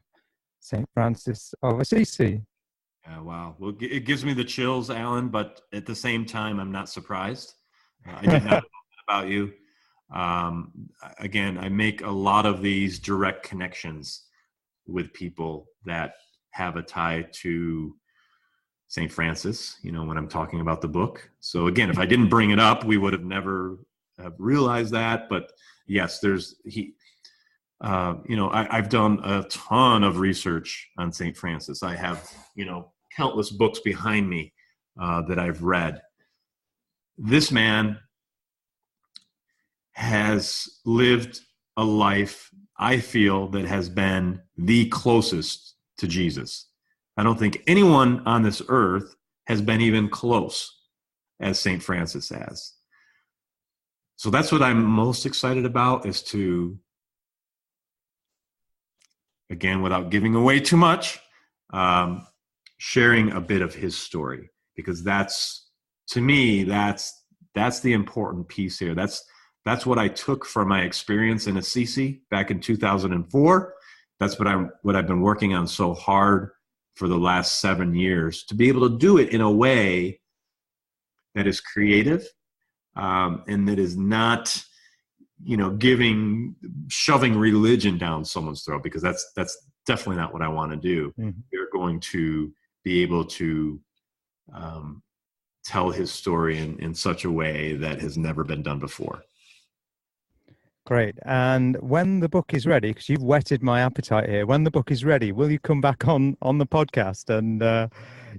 St. Francis of Assisi. Wow. Well, it gives me the chills, Alan, but at the same time, I'm not surprised. I did not know about you. Again, I make a lot of these direct connections with people that have a tie to St. Francis, when I'm talking about the book. So again, if I didn't bring it up, we would have never have realized that. But yes, I've done a ton of research on St. Francis. I have, countless books behind me that I've read. This man has lived a life, I feel, that has been the closest to Jesus. I don't think anyone on this earth has been even close as St. Francis has. So that's what I'm most excited about, is to, again, without giving away too much, sharing a bit of his story, because to me, that's the important piece here. That's what I took from my experience in Assisi back in 2004. That's what I've been working on so hard for the last 7 years, to be able to do it in a way that is creative and that is not, shoving religion down someone's throat, because that's definitely not what I want to do. Mm-hmm. We're going to be able to tell his story in such a way that has never been done before. Great. And when the book is ready, because you've whetted my appetite here, when the book is ready, will you come back on the podcast and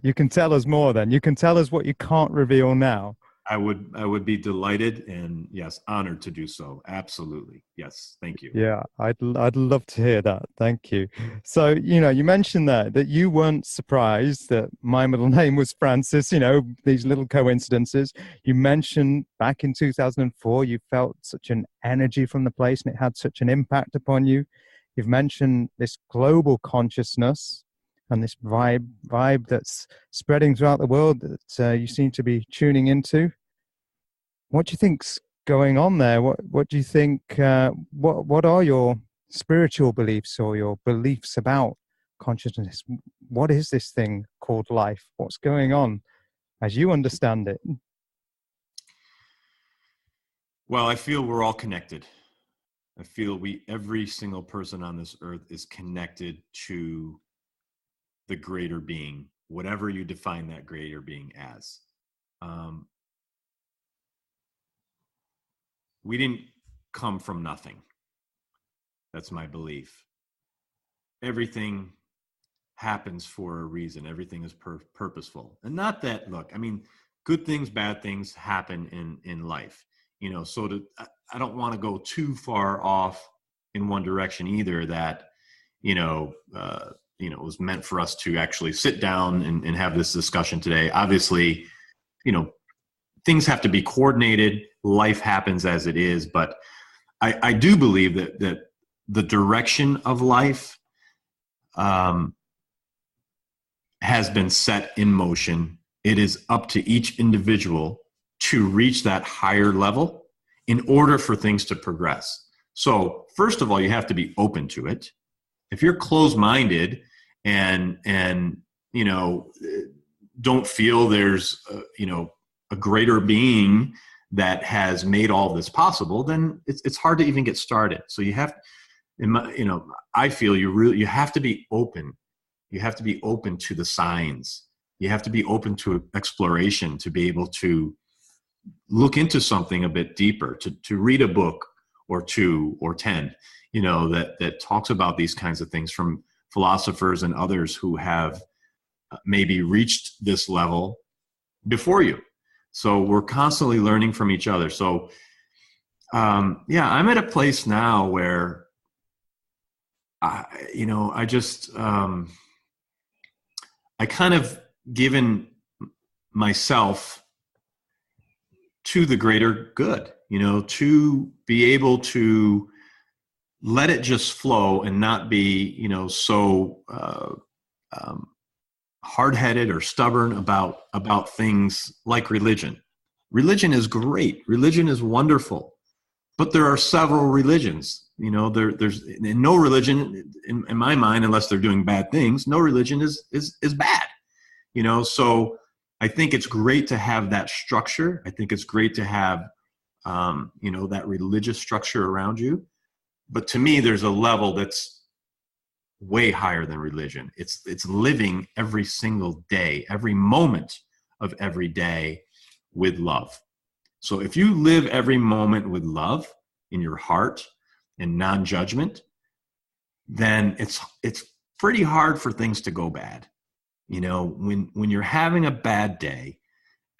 you can tell us more then? You can tell us what you can't reveal now. I would be delighted, and yes, honored to do so. Absolutely. Yes. Thank you. Yeah, I'd love to hear that. Thank you. So, you mentioned that you weren't surprised that my middle name was Francis, these little coincidences. You mentioned back in 2004, you felt such an energy from the place and it had such an impact upon you. You've mentioned this global consciousnness and this vibe that's spreading throughout the world that you seem to be tuning into. What do you think's going on there? What do you think? What are your spiritual beliefs or your beliefs about consciousness? What is this thing called life? What's going on as you understand it? Well, I feel we're all connected. I feel every single person on this earth is connected to the greater being, whatever you define that greater being as. We didn't come from nothing. That's my belief. Everything happens for a reason. Everything is purposeful. And not that, look, good things, bad things happen in life. So I don't want to go too far off in one direction either, that, it was meant for us to actually sit down and have this discussion today. Obviously, things have to be coordinated. Life happens as it is, but I do believe that the direction of life has been set in motion. It is up to each individual to reach that higher level in order for things to progress. So first of all, you have to be open to it. If you're closed-minded and don't feel there's a greater being that has made all this possible, then it's hard to even get started. So you have, I feel you have to be open. You have to be open to the signs. You have to be open to exploration, to be able to look into something a bit deeper, to read a book or 2 or 10, that talks about these kinds of things from philosophers and others who have maybe reached this level before you. So we're constantly learning from each other. So, I'm at a place now where, I kind of given myself to the greater good, to be able to let it just flow and not be, so hard-headed or stubborn about things like religion. Religion is great. Religion is wonderful, but there are several religions. There's no religion in my mind, unless they're doing bad things. No religion is bad. So I think it's great to have that structure. I think it's great to have, that religious structure around you. But to me, there's a level that's way higher than religion. It's living every single day, every moment of every day with love. So if you live every moment with love in your heart and non-judgment, then it's pretty hard for things to go bad. When you're having a bad day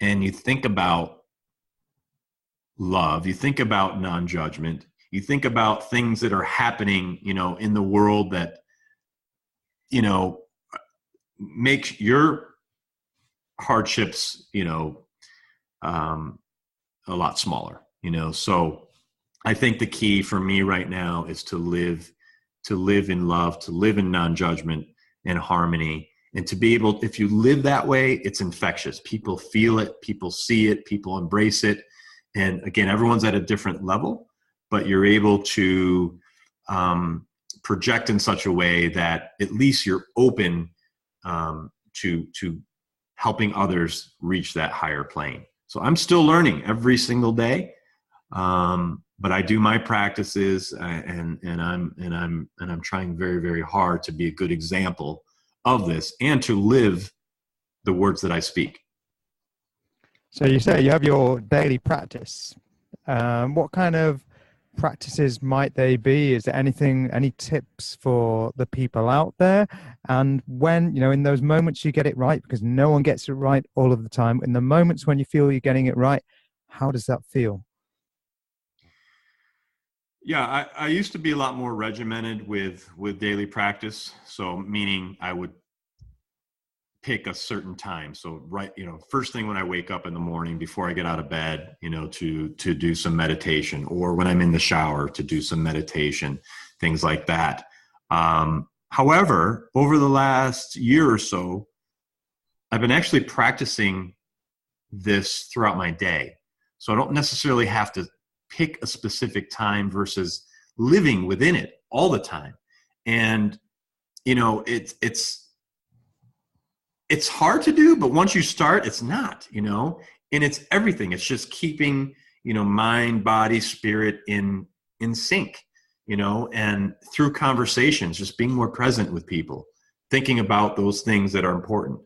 and you think about love, you think about non-judgment, you think about things that are happening, in the world that, make your hardships, a lot smaller, So I think the key for me right now is to live in love, to live in non-judgment and harmony. And to be able, if you live that way, it's infectious. People feel it, people see it, people embrace it. And again, everyone's at a different level, but you're able to project in such a way that at least you're open to helping others reach that higher plane. So I'm still learning every single day, but I do my practices, and I'm trying very, very hard to be a good example of this and to live the words that I speak. So you say you have your daily practice. What kind of practices might they be? Is there any tips for the people out there? And when, in those moments you get it right, because no one gets it right all of the time, in the moments when you feel you're getting it right, how does that feel? Yeah, I used to be a lot more regimented with daily practice. So meaning I would pick a certain time. So first thing when I wake up in the morning before I get out of bed, to do some meditation, or when I'm in the shower to do some meditation, things like that. However, over the last year or so, I've been actually practicing this throughout my day. So I don't necessarily have to pick a specific time versus living within it all the time. And, it's hard to do, but once you start, it's not, and it's everything. It's just keeping, mind, body, spirit in sync, and through conversations, just being more present with people, thinking about those things that are important.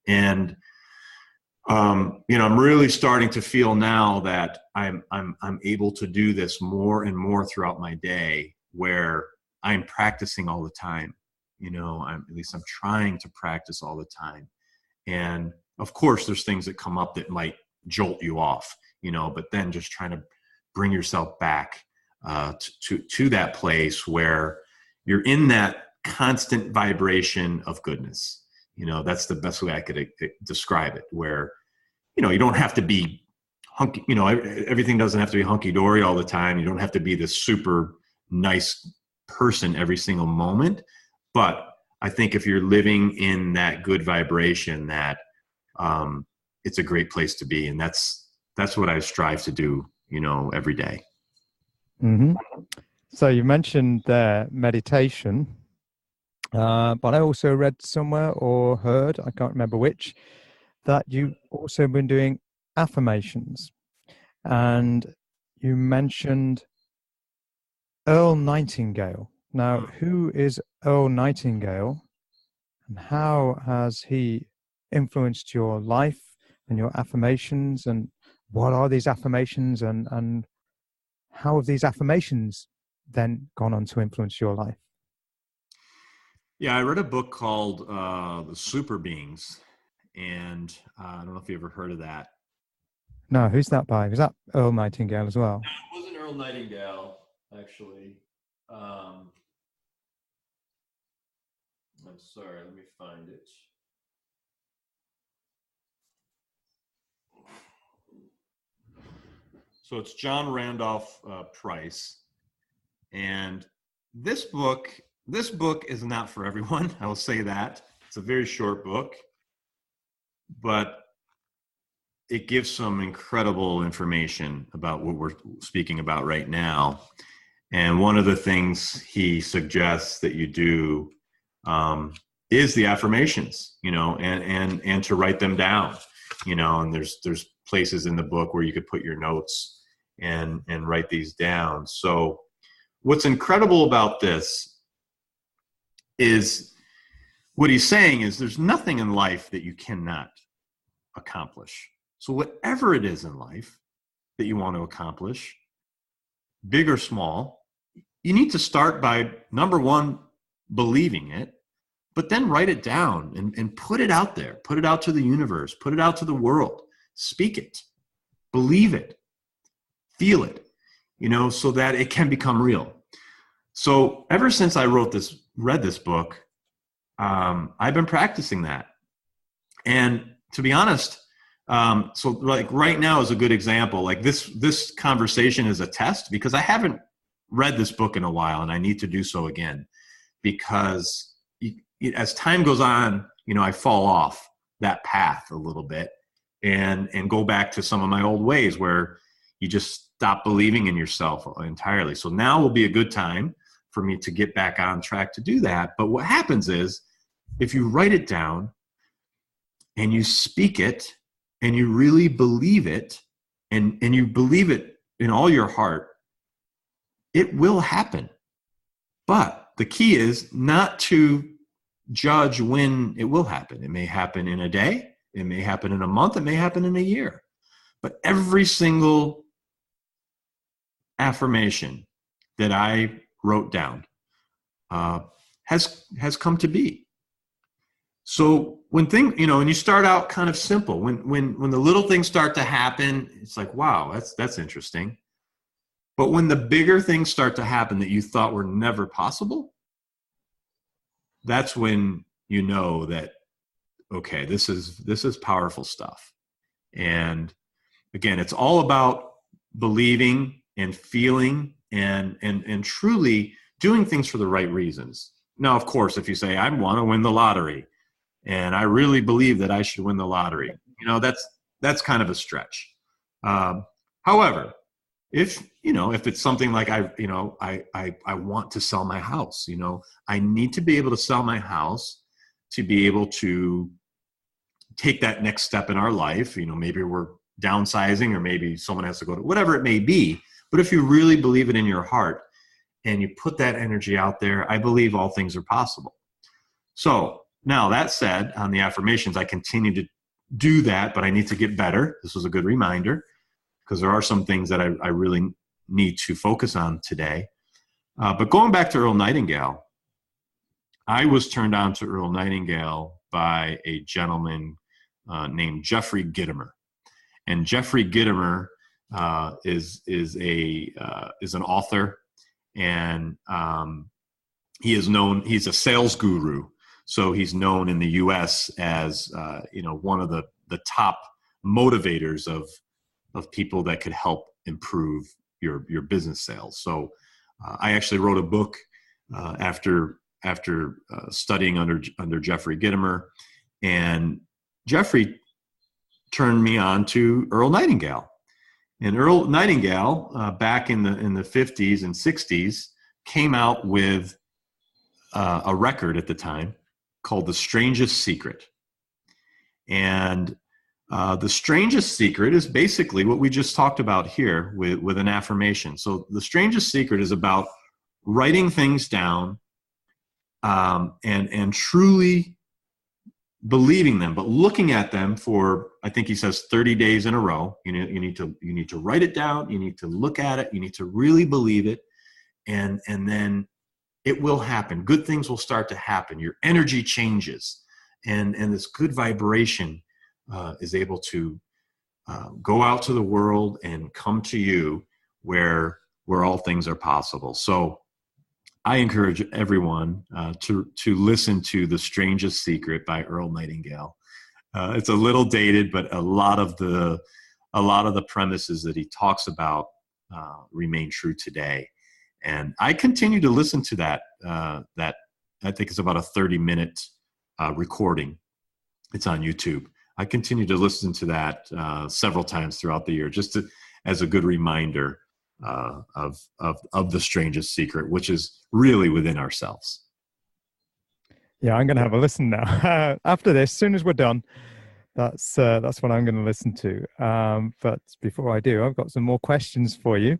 And, I'm really starting to feel now that I'm able to do this more and more throughout my day, where I'm practicing all the time. I'm trying to practice all the time. And of course, there's things that come up that might jolt you off, but then just trying to bring yourself back to that place where you're in that constant vibration of goodness. That's the best way I could describe it, where, you don't have to be hunky, everything doesn't have to be hunky-dory all the time. You don't have to be this super nice person every single moment. But I think if you're living in that good vibration, that it's a great place to be. And that's what I strive to do, every day. Mm-hmm. So you mentioned meditation, but I also read somewhere or heard, I can't remember which, that you've also been doing affirmations. And you mentioned Earl Nightingale. Now, who is Earl Nightingale, and how has he influenced your life and your affirmations, and what are these affirmations, and how have these affirmations then gone on to influence your life? Yeah, I read a book called The Super Beings, and I don't know if you ever heard of that. No, who's that by? Was that Earl Nightingale as well? No, it wasn't Earl Nightingale, actually. I'm sorry, let me find it. So it's John Randolph Price, and this book is not for everyone. I will say that. It's a very short book, but it gives some incredible information about what we're speaking about right now. And one of the things he suggests that you do is the affirmations, and to write them down, and there's places in the book where you could put your notes and write these down. So what's incredible about this is what he's saying is there's nothing in life that you cannot accomplish. So whatever it is in life that you want to accomplish, big or small, you need to start by, number one, believing it, but then write it down and put it out there. Put it out to the universe. Put it out to the world. Speak it. Believe it. Feel it, so that it can become real. So ever since I read this book, I've been practicing that. And to be honest, so like right now is a good example. Like this conversation is a test, because I haven't read this book in a while, and I need to do so again, because as time goes on, I fall off that path a little bit and go back to some of my old ways where you just stop believing in yourself entirely. So now will be a good time for me to get back on track to do that. But what happens is, if you write it down and you speak it and you really believe it, and you believe it in all your heart, it will happen. But the key is not to judge when it will happen. It may happen in a day, it may happen in a month, it may happen in a year. But every single affirmation that I wrote down has come to be. So when and you start out kind of simple, when the little things start to happen, it's like, wow, that's interesting. But when the bigger things start to happen that you thought were never possible, that's when you know that, okay, this is powerful stuff. And again, it's all about believing and feeling and truly doing things for the right reasons. Now, of course, if you say, I want to win the lottery, and I really believe that I should win the lottery, that's kind of a stretch. However, if it's something like I want to sell my house, I need to be able to sell my house to be able to take that next step in our life. Maybe we're downsizing, or maybe someone has to go to whatever it may be. But if you really believe it in your heart and you put that energy out there, I believe all things are possible. So now that said, on the affirmations, I continue to do that, but I need to get better. This was a good reminder, because there are some things that I really need to focus on today. But going back to Earl Nightingale, I was turned on to Earl Nightingale by a gentleman named Jeffrey Gitomer. And Jeffrey Gitomer is an author, and he's a sales guru. So he's known in the U.S. as one of the top motivators of of people that could help improve your business sales. So I actually wrote a book after studying under Jeffrey Gitomer, and Jeffrey turned me on to Earl Nightingale. And Earl Nightingale, back in the 50s and 60s, came out with a record at the time called The Strangest Secret. And the strangest secret is basically what we just talked about here with an affirmation. So the strangest secret is about writing things down and truly believing them, but looking at them for, I think he says 30 days in a row. You need to write it down. You need to look at it. You need to really believe it. And then it will happen. Good things will start to happen. Your energy changes, and this good vibration is able to go out to the world and come to you where all things are possible. So I encourage everyone to listen to The Strangest Secret by Earl Nightingale. It's a little dated, but a lot of the premises that he talks about remain true today. And I continue to listen to that. That I think is about a 30-minute recording. It's on YouTube. I continue to listen to that several times throughout the year, just as a good reminder of the strangest secret, which is really within ourselves. Yeah, I'm going to have a listen now. After this, as soon as we're done, that's what I'm going to listen to. But before I do, I've got some more questions for you.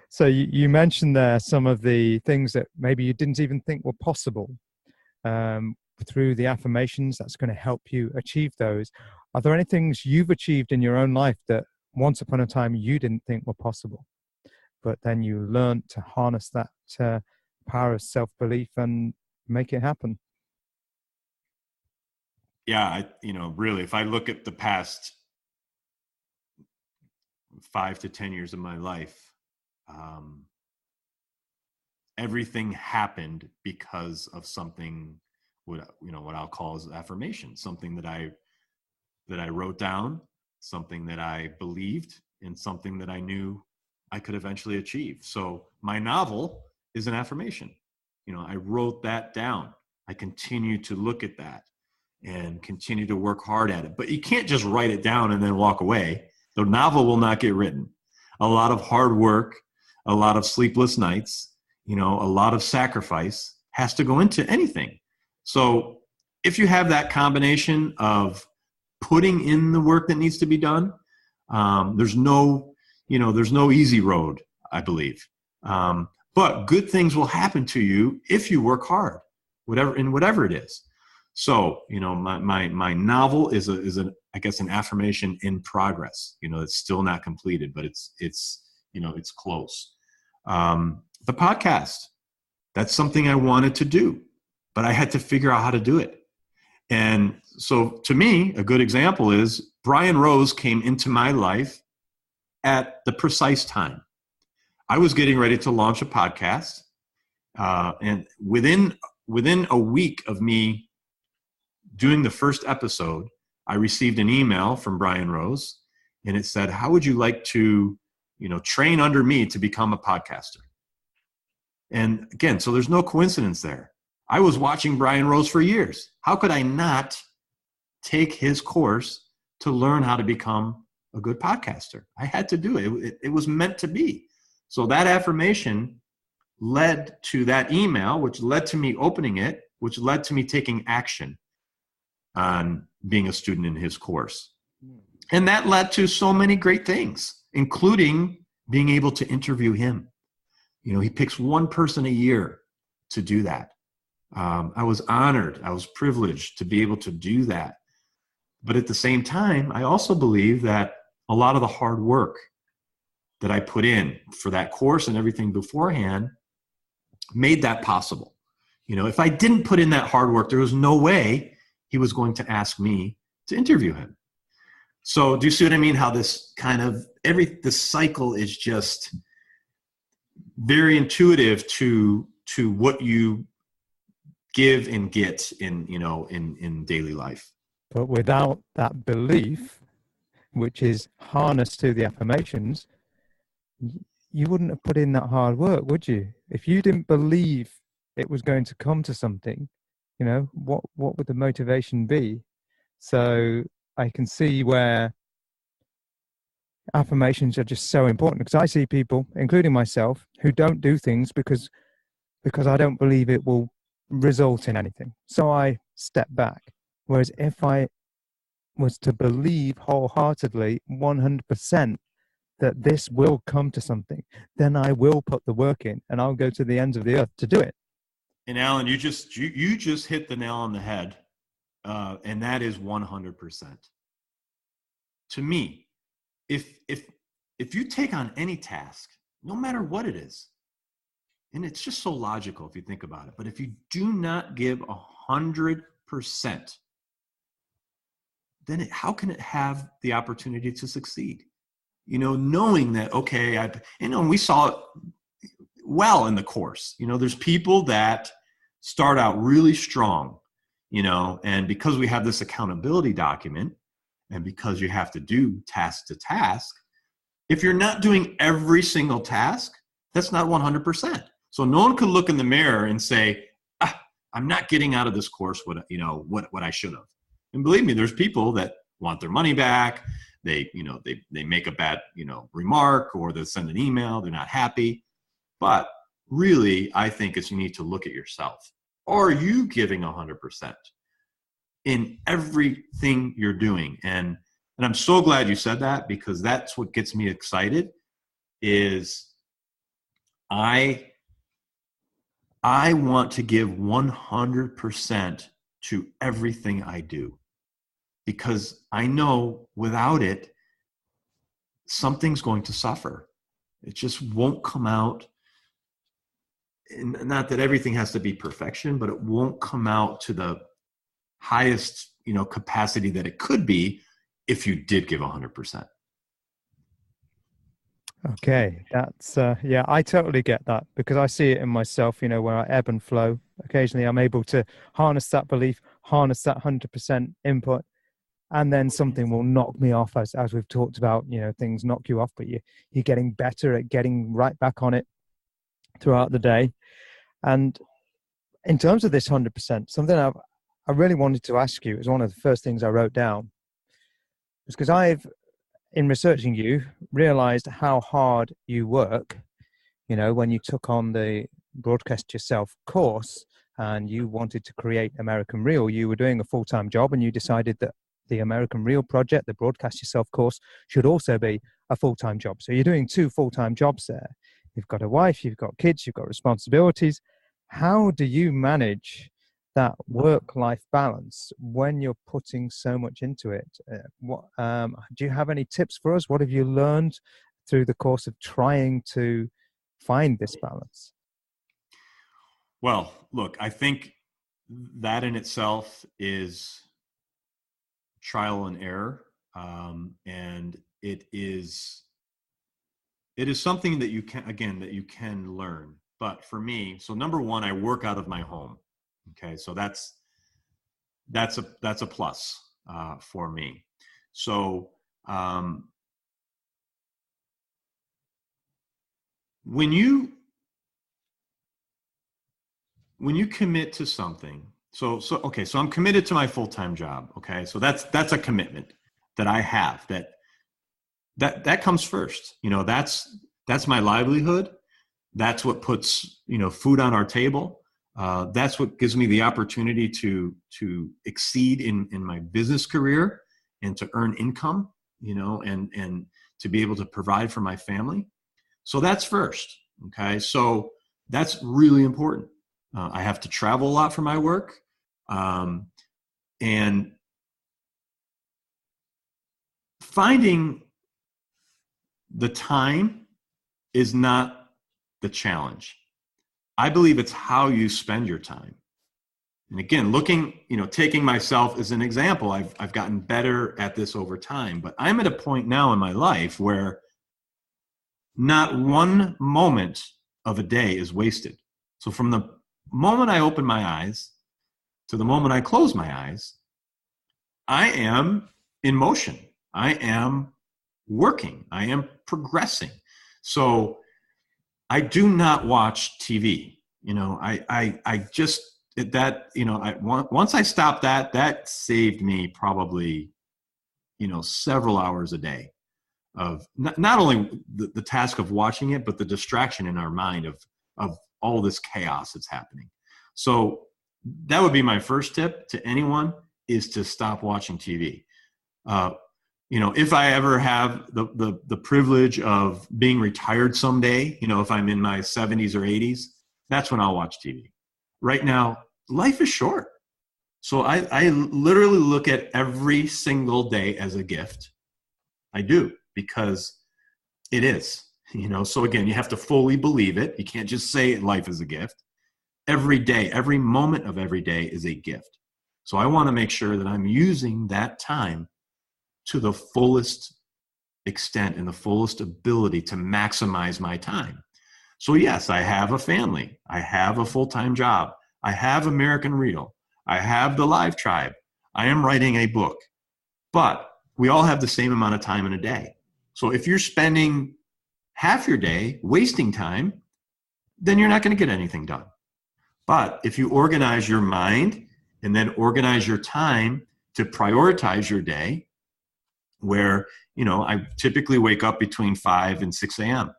So you mentioned there some of the things that maybe you didn't even think were possible through the affirmations that's going to help you achieve those. Are there any things you've achieved in your own life that once upon a time you didn't think were possible, but then you learned to harness that power of self-belief and make it happen? Yeah, really, if I look at the past 5 to 10 years of my life, everything happened because of something, what I'll call as affirmation, something that I wrote down, something that I believed, and something that I knew I could eventually achieve. So my novel is an affirmation. I wrote that down. I continue to look at that and continue to work hard at it. But you can't just write it down and then walk away. The novel will not get written. A lot of hard work, a lot of sleepless nights, a lot of sacrifice has to go into anything. So if you have that combination of putting in the work that needs to be done, there's no easy road, I believe. But good things will happen to you if you work hard, whatever it is. So, my novel is an affirmation in progress. It's still not completed, but it's close. The podcast, that's something I wanted to do, but I had to figure out how to do it. And so to me, a good example is Brian Rose came into my life at the precise time. I was getting ready to launch a podcast. And within a week of me doing the first episode, I received an email from Brian Rose, and it said, how would you like to, train under me to become a podcaster? And again, so there's no coincidence there. I was watching Brian Rose for years. How could I not take his course to learn how to become a good podcaster? I had to do it. It was meant to be. So that affirmation led to that email, which led to me opening it, which led to me taking action on being a student in his course. And that led to so many great things, including being able to interview him. He picks one person a year to do that. I was honored. I was privileged to be able to do that. But at the same time, I also believe that a lot of the hard work that I put in for that course and everything beforehand made that possible. If I didn't put in that hard work, there was no way he was going to ask me to interview him. So do you see what I mean? How this kind of the cycle is just very intuitive to what you give and get in daily life. But without that belief, which is harnessed to the affirmations, you wouldn't have put in that hard work, would you? If you didn't believe it was going to come to something, you know, what would the motivation be? So I can see where affirmations are just so important, because I see people, including myself, who don't do things because I don't believe it will result in anything. So I step back. Whereas if I was to believe wholeheartedly, 100%, that this will come to something, then I will put the work in and I'll go to the ends of the earth to do it. And Alan, you just hit the nail on the head. And that is 100%. To me, if you take on any task, no matter what it is, and it's just so logical if you think about it, but if you do not give 100%, then how can it have the opportunity to succeed? You know, knowing that, okay, and we saw it well in the course. You know, there's people that start out really strong, you know, and because we have this accountability document, and because you have to do task to task, if you're not doing every single task, that's not 100%. So no one could look in the mirror and say, I'm not getting out of this course what I should have. And believe me, there's people that want their money back. They make a bad, remark, or they send an email. They're not happy. But really, I think you need to look at yourself. Are you giving 100% in everything you're doing? And I'm so glad you said that, because that's what gets me excited. Is I want to give 100% to everything I do, because I know without it, something's going to suffer. It just won't come out. And not that everything has to be perfection, but it won't come out to the highest, capacity that it could be if you did give 100%. Okay, that's I totally get that, because I see it in myself, where I ebb and flow. Occasionally I'm able to harness that belief, harness that 100% input, and then something will knock me off, as we've talked about. Things knock you off, but you're getting better at getting right back on it throughout the day. And in terms of this 100%, something I really wanted to ask you, is one of the first things I wrote down, is because I've, in researching you, realized how hard you work. When you took on the Broadcast Yourself course and you wanted to create American Real, you were doing a full-time job, and you decided that the American Real project, the Broadcast Yourself course, should also be a full-time job. So you're doing 2 full-time jobs there. You've got a wife, you've got kids, you've got responsibilities. How do you manage that work-life balance when you're putting so much into it? Do you have any tips for us? What have you learned through the course of trying to find this balance? Well, look, I think that in itself is trial and error, and it is something that you can learn. But for me, so number one, I work out of my home. Okay, so that's a plus for me. So when you commit to something, so I'm committed to my full-time job. Okay, so that's a commitment that I have. That comes first. That's my livelihood. That's what puts food on our table. That's what gives me the opportunity to exceed in my business career, and to earn income, and to be able to provide for my family. So that's first. Okay. So that's really important. I have to travel a lot for my work. And finding the time is not the challenge. I believe it's how you spend your time. And again, taking myself as an example, I've gotten better at this over time, but I'm at a point now in my life where not one moment of a day is wasted. So from the moment I open my eyes to the moment I close my eyes, I am in motion. I am working. I am progressing. So I do not watch TV. I just that, once I stopped that saved me probably, several hours a day of not only the task of watching it, but the distraction in our mind of all this chaos that's happening. So that would be my first tip to anyone, is to stop watching TV. If I ever have the privilege of being retired someday, if I'm in my 70s or 80s, that's when I'll watch TV. Right now, life is short. So I literally look at every single day as a gift. I do, because it is, so again, you have to fully believe it. You can't just say life is a gift. Every day, every moment of every day is a gift. So I want to make sure that I'm using that time to the fullest extent and the fullest ability to maximize my time. So yes, I have a family. I have a full-time job. I have American Real. I have the Live Tribe. I am writing a book. But we all have the same amount of time in a day. So if you're spending half your day wasting time, then you're not going to get anything done. But if you organize your mind and then organize your time to prioritize your day, where, I typically wake up between 5 and 6 a.m.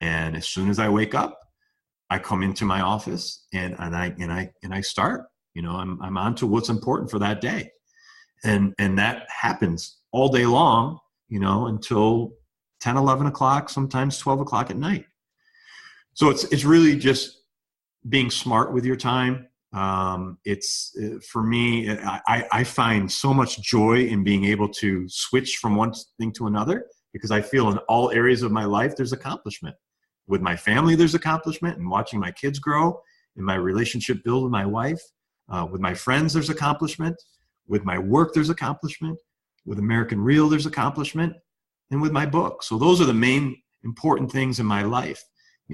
And as soon as I wake up, I come into my office and I start, I'm on to what's important for that day. And that happens all day long, until 10, 11 o'clock, sometimes 12 o'clock at night. So it's really just being smart with your time. It's for me, I find so much joy in being able to switch from one thing to another, because I feel in all areas of my life there's accomplishment. With my family, there's accomplishment, and watching my kids grow, in my relationship build with my wife, with my friends, there's accomplishment. With my work, there's accomplishment. With American Real, there's accomplishment, and with my book. So those are the main important things in my life.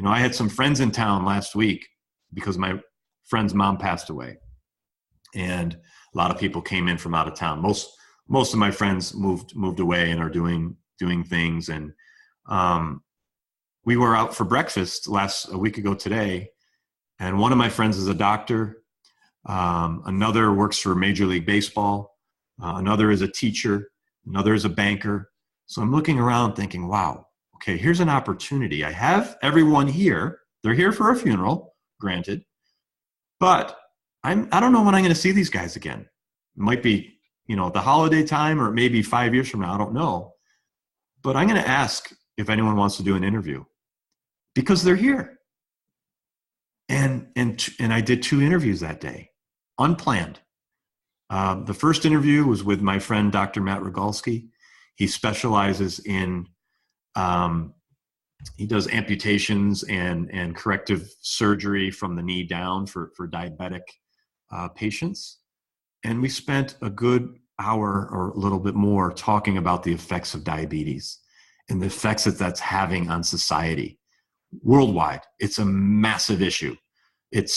I had some friends in town last week because my friend's mom passed away, and a lot of people came in from out of town. Most of my friends moved away and are doing things. And we were out for breakfast a week ago today, and one of my friends is a doctor. Another works for Major League Baseball. Another is a teacher. Another is a banker. So I'm looking around thinking, wow, okay, here's an opportunity. I have everyone here. They're here for a funeral, granted, but I don't know when I'm going to see these guys again. It might be, the holiday time, or maybe 5 years from now. I don't know. But I'm going to ask if anyone wants to do an interview, because they're here. And I did 2 interviews that day, unplanned. The first interview was with my friend, Dr. Matt Rogalski. He specializes in, he does amputations and corrective surgery from the knee down for diabetic patients. And we spent a good hour or a little bit more talking about the effects of diabetes and the effects that that's having on society worldwide. It's a massive issue. It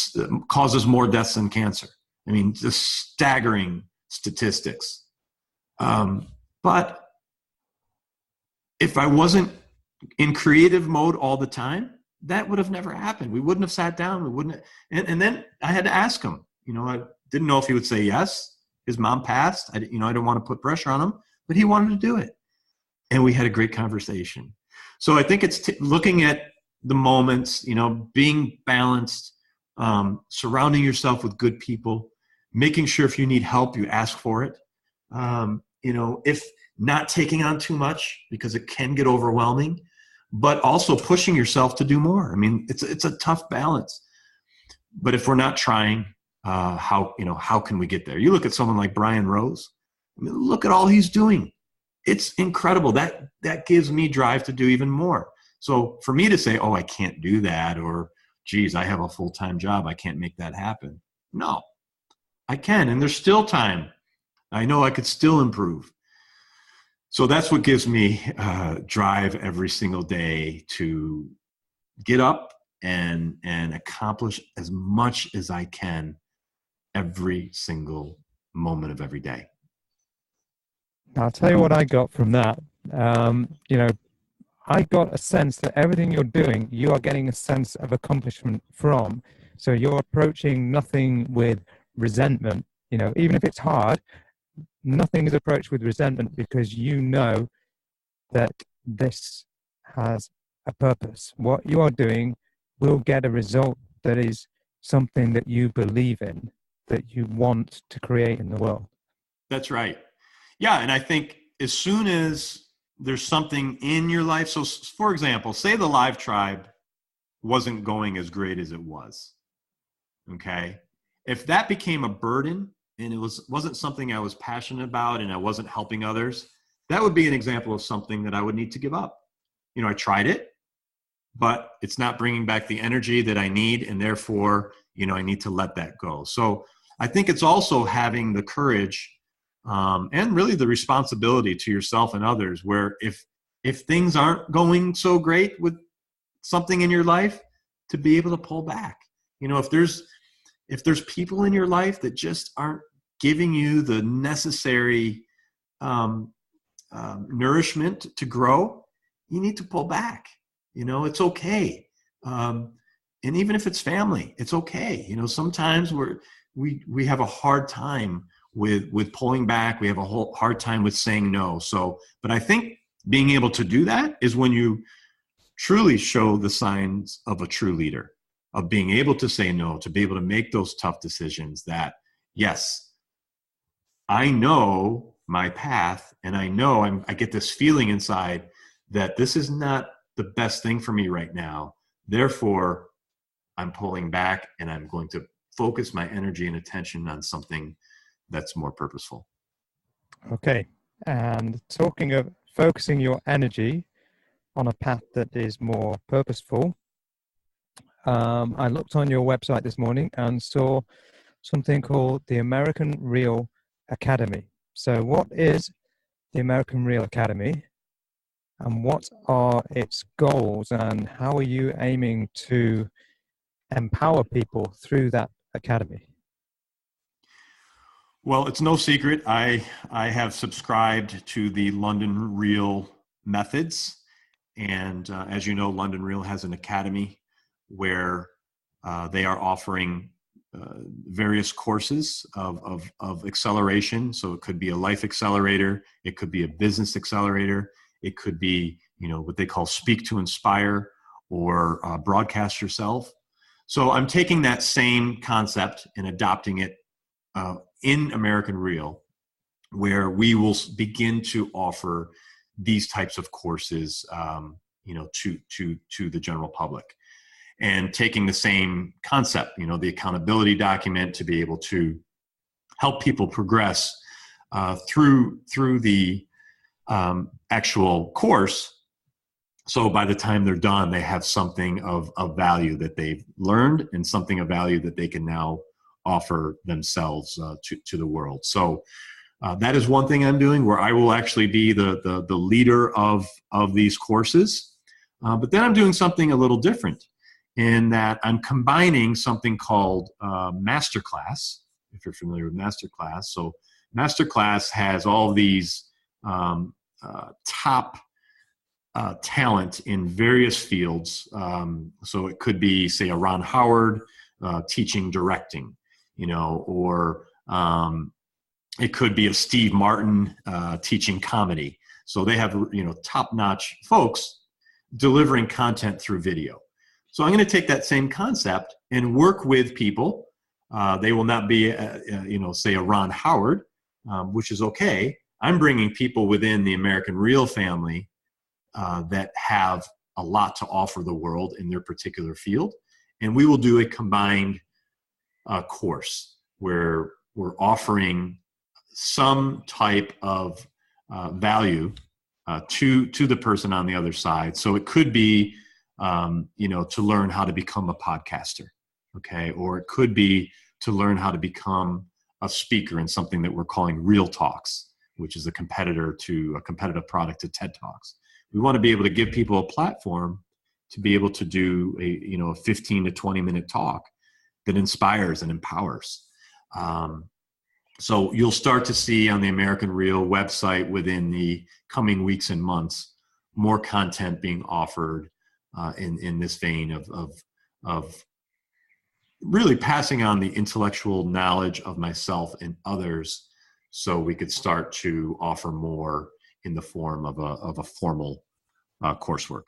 causes more deaths than cancer. I mean, just staggering statistics. But if I wasn't in creative mode all the time, that would have never happened. We wouldn't have sat down. We wouldn't. And then I had to ask him. I didn't know if he would say yes. His mom passed. I didn't want to put pressure on him, but he wanted to do it. And we had a great conversation. So I think it's looking at the moments, being balanced, surrounding yourself with good people, making sure if you need help, you ask for it. If not taking on too much, because it can get overwhelming, but also pushing yourself to do more. I mean, it's a tough balance. But if we're not trying, how can we get there? You look at someone like Brian Rose. I mean, look at all he's doing. It's incredible. That gives me drive to do even more. So for me to say, oh, I can't do that, or geez, I have a full-time job, I can't make that happen. No, I can, and there's still time. I know I could still improve. So that's what gives me drive every single day to get up and accomplish as much as I can every single moment of every day. I'll tell you what I got from that. You know, I got a sense that everything you're doing, you are getting a sense of accomplishment from. So you're approaching nothing with resentment. You know, even if it's hard, nothing is approached with resentment because you know that this has a purpose. What you are doing will get a result that is something that you believe in, that you want to create in the world. That's right. Yeah. And I think as soon as there's something in your life, so for example, say the Live Tribe wasn't going as great as it was. Okay. If that became a burden and it wasn't something I was passionate about and I wasn't helping others, that would be an example of something that I would need to give up. You know, I tried it, but it's not bringing back the energy that I need. And therefore, you know, I need to let that go. So I think it's also having the courage and really the responsibility to yourself and others, where if things aren't going so great with something in your life, to be able to pull back. You know, if there's people in your life that just aren't giving you the necessary nourishment to grow, you need to pull back. You know, it's okay. And even if it's family, it's okay. You know, sometimes we have a hard time with pulling back. We have a whole hard time with saying no. So, but I think being able to do that is when you truly show the signs of a true leader, of being able to say no, to be able to make those tough decisions that, yes, I know my path and I know I get this feeling inside that this is not the best thing for me right now. Therefore, I'm pulling back and I'm going to focus my energy and attention on something that's more purposeful. Okay. And talking of focusing your energy on a path that is more purposeful, I looked on your website this morning and saw something called the American Real Academy. So what is the American Real Academy and what are its goals and how are you aiming to empower people through that academy? Well, it's no secret. I have subscribed to the London Real methods. And as you know, London Real has an academy where they are offering various courses of acceleration. So it could be a life accelerator. It could be a business accelerator. It could be, you know, what they call speak to inspire or broadcast yourself. So I'm taking that same concept and adopting it in American Real, where we will begin to offer these types of courses, you know, to the general public, and taking the same concept, you know, the accountability document to be able to help people progress through the actual course. So by the time they're done, they have something of value that they've learned and something of value that they can now offer themselves to the world. So that is one thing I'm doing, where I will actually be the leader of these courses. But then I'm doing something a little different in that I'm combining something called Masterclass, if you're familiar with Masterclass. So Masterclass has all these top talent in various fields. So it could be, say, a Ron Howard teaching directing, you know, or it could be a Steve Martin teaching comedy. So they have, you know, top-notch folks delivering content through video. So I'm going to take that same concept and work with people. They will not be, you know, say a Ron Howard, which is okay. I'm bringing people within the American Real family that have a lot to offer the world in their particular field. And we will do a combined course where we're offering some type of value to the person on the other side. So it could be, you know, to learn how to become a podcaster, okay? Or it could be to learn how to become a speaker in something that we're calling Real Talks, which is a competitive product to TED Talks. We want to be able to give people a platform to be able to do a 15 to 20 minute talk that inspires and empowers. So you'll start to see on the American Reel website within the coming weeks and months more content being offered in this vein of really passing on the intellectual knowledge of myself and others, so we could start to offer more in the form of a formal coursework.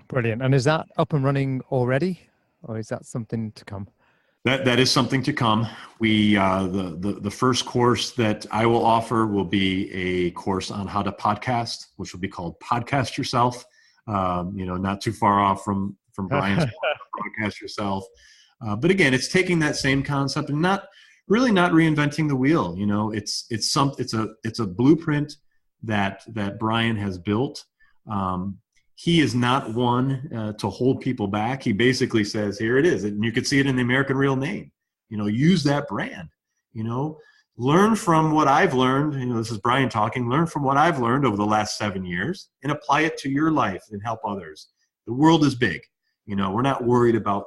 Brilliant. And is that up and running already, or is that something to come? That is something to come. We the first course that I will offer will be a course on how to podcast, which will be called Podcast Yourself. Not too far off from Brian's Podcast Yourself. But again, it's taking that same concept and not reinventing the wheel. It's a blueprint that Brian has built. He is not one to hold people back. He basically says, here it is. And you can see it in the American Reel name. Use that brand. Learn from what I've learned. This is Brian talking. Learn from what I've learned over the last 7 years and apply it to your life and help others. The world is big. We're not worried about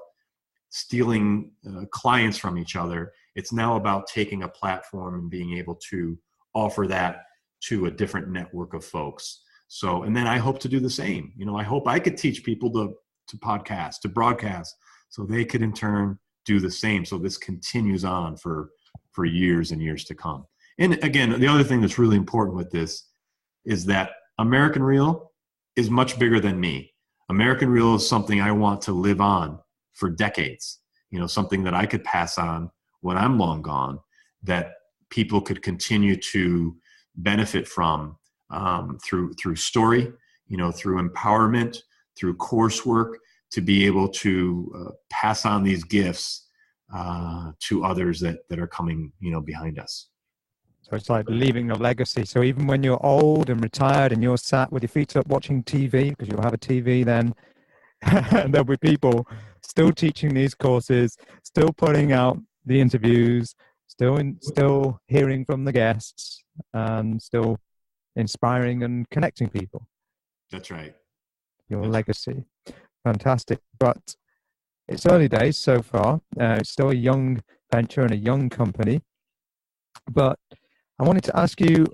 stealing clients from each other. It's now about taking a platform and being able to offer that to a different network of folks. So, and then I hope to do the same. I hope I could teach people to podcast, to broadcast, so they could in turn do the same. So this continues on for years and years to come. And again, the other thing that's really important with this is that American Reel is much bigger than me. American Reel is something I want to live on for decades. Something that I could pass on when I'm long gone, that people could continue to benefit from. Through story, through empowerment, through coursework, to be able to pass on these gifts to others that are coming, behind us. So it's like leaving a legacy. So even when you're old and retired and you're sat with your feet up watching TV, because you'll have a TV then, and there'll be people still teaching these courses, still putting out the interviews, still hearing from the guests, and still inspiring and connecting people. That's right. Your legacy. Fantastic. But it's early days so far. It's still a young venture and a young company. But I wanted to ask you,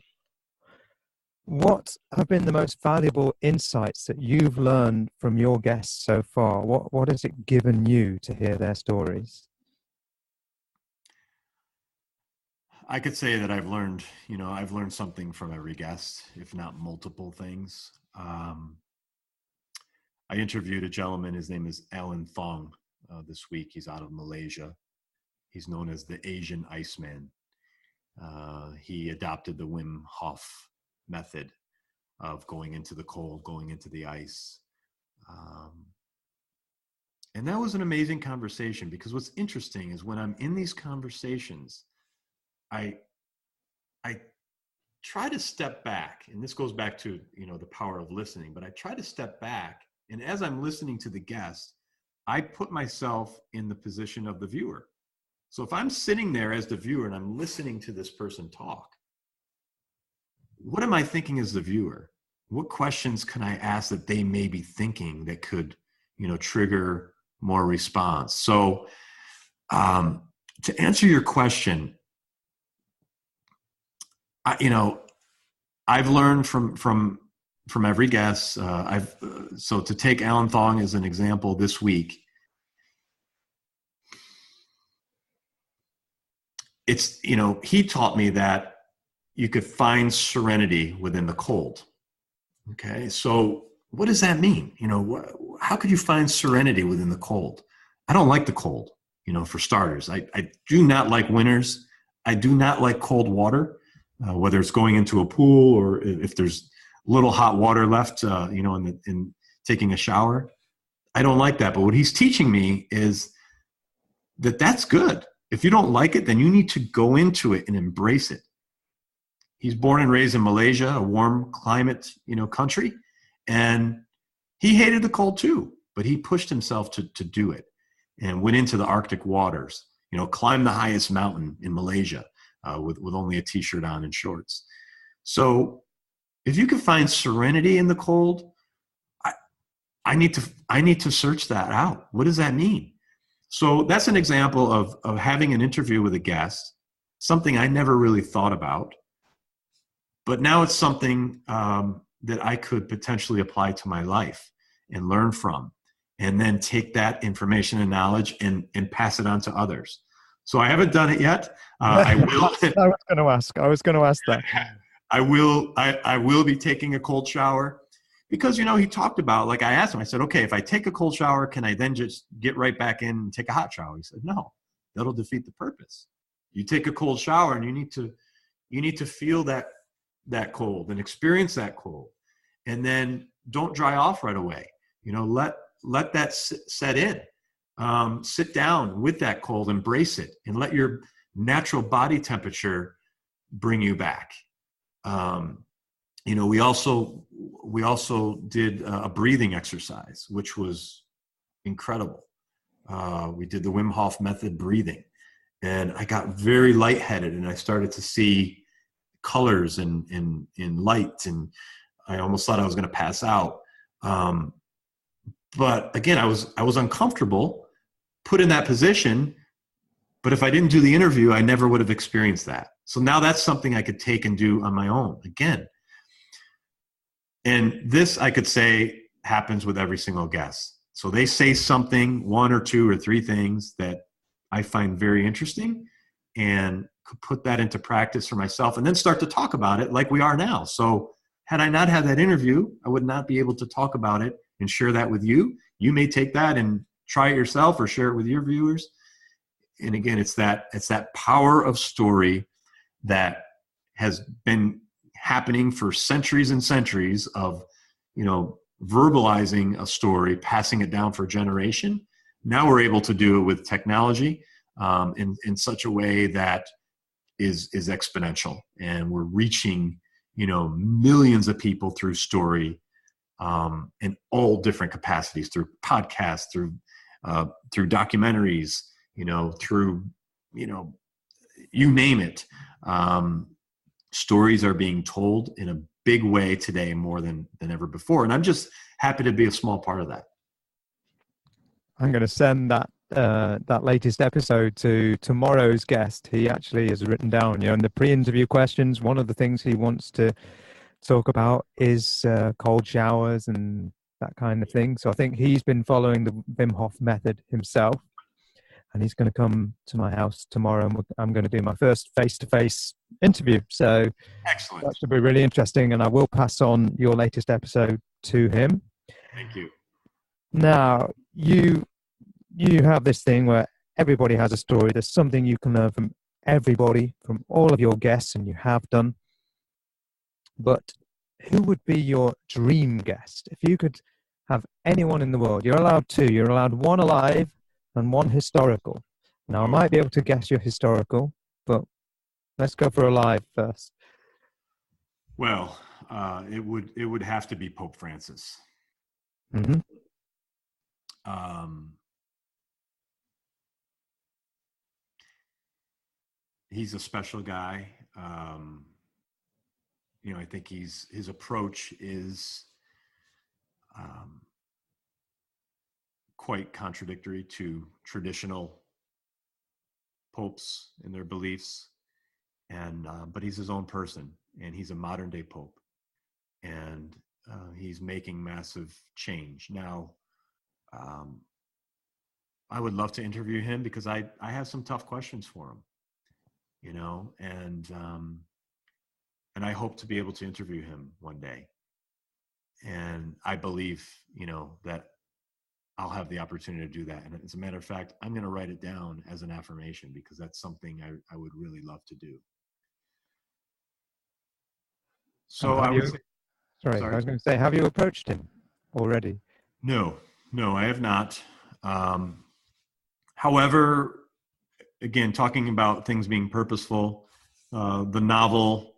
what have been the most valuable insights that you've learned from your guests so far? What has it given you to hear their stories? I could say that I've learned something from every guest, if not multiple things. I interviewed a gentleman, his name is Alan Thong, this week. He's out of Malaysia. He's known as the Asian Iceman. He adopted the Wim Hof method of going into the cold, going into the ice. And that was an amazing conversation, because what's interesting is when I'm in these conversations, I try to step back, and this goes back to, the power of listening, but I try to step back, and as I'm listening to the guest, I put myself in the position of the viewer. So if I'm sitting there as the viewer and I'm listening to this person talk, what am I thinking as the viewer? What questions can I ask that they may be thinking that could, trigger more response? So to answer your question, I've learned from every guest. So to take Alan Thong as an example this week, it's, he taught me that you could find serenity within the cold. Okay. So what does that mean? How could you find serenity within the cold? I don't like the cold, for starters. I do not like winters. I do not like cold water, whether it's going into a pool or if there's little hot water left, in taking a shower. I don't like that. But what he's teaching me is that that's good. If you don't like it, then you need to go into it and embrace it. He's born and raised in Malaysia, a warm climate, country. And he hated the cold too, but he pushed himself to do it and went into the Arctic waters, climbed the highest mountain in Malaysia with only a t-shirt on and shorts. So if you can find serenity in the cold, I need to search that out. What does that mean? So that's an example of having an interview with a guest something I never really thought about. But now it's something that I could potentially apply to my life and learn from, and then take that information and knowledge and pass it on to others. So I haven't done it yet. I will. I was going to ask that. I will be taking a cold shower, because, he talked about, like, I asked him, I said, okay, if I take a cold shower, can I then just get right back in and take a hot shower? He said, no, that'll defeat the purpose. You take a cold shower and you need to feel that cold and experience that cold, and then don't dry off right away. Let that set in. Sit down with that cold, embrace it, and let your natural body temperature bring you back. We also did a breathing exercise, which was incredible. We did the Wim Hof method breathing, and I got very lightheaded, and I started to see colors in light, and I almost thought I was going to pass out. But again, I was uncomfortable, put in that position. But if I didn't do the interview, I never would have experienced that. So now that's something I could take and do on my own again. And this, I could say, happens with every single guest. So they say something, one or two or three things that I find very interesting, and could put that into practice for myself, and then start to talk about it like we are now. So had I not had that interview, I would not be able to talk about it and share that with you. You may take that and try it yourself, or share it with your viewers. And again, it's that power of story that has been happening for centuries and centuries of, verbalizing a story, passing it down for a generation. Now we're able to do it with technology in such a way that is exponential, and we're reaching, millions of people through story, in all different capacities, through podcasts, through documentaries, through, you name it. Stories are being told in a big way today, more than ever before. And I'm just happy to be a small part of that. I'm going to send that latest episode to tomorrow's guest. He actually has written down, in the pre-interview questions, one of the things he wants to talk about is cold showers and that kind of thing. So I think he's been following the Wim Hof method himself, and he's going to come to my house tomorrow, and I'm going to do my first face-to-face interview. So excellent. That should be really interesting, and I will pass on your latest episode to him. Thank you. Now, you have this thing where everybody has a story. There's something you can learn from everybody, from all of your guests, and you have done. But who would be your dream guest? If you could have anyone in the world, you're allowed two. You're allowed one alive and one historical. Now, I might be able to guess your historical, but let's go for alive first. Well, it would have to be Pope Francis. Mm-hmm. He's a special guy. I think his approach is quite contradictory to traditional popes and their beliefs, but he's his own person, and he's a modern day pope, and he's making massive change now. I would love to interview him, because I have some tough questions for him, and I hope to be able to interview him one day. And I believe, that I'll have the opportunity to do that. And as a matter of fact, I'm going to write it down as an affirmation, because that's something I would really love to do. So I was going to say, have you approached him already? No, I have not. However, again, talking about things being purposeful, the novel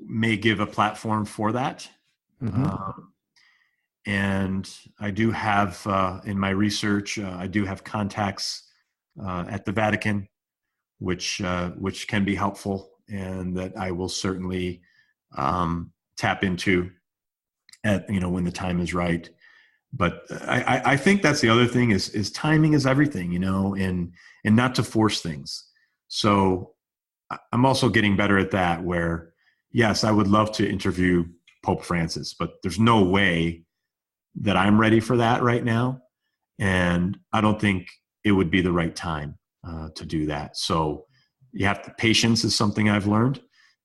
may give a platform for that. Mm-hmm. And I do have, in my research, I do have contacts at the Vatican, which can be helpful, and that I will certainly tap into when the time is right. But I think that's the other thing is timing is everything, and not to force things. So I'm also getting better at that, where, yes, I would love to interview Pope Francis, but there's no way that I'm ready for that right now. And I don't think it would be the right time to do that. So patience is something I've learned,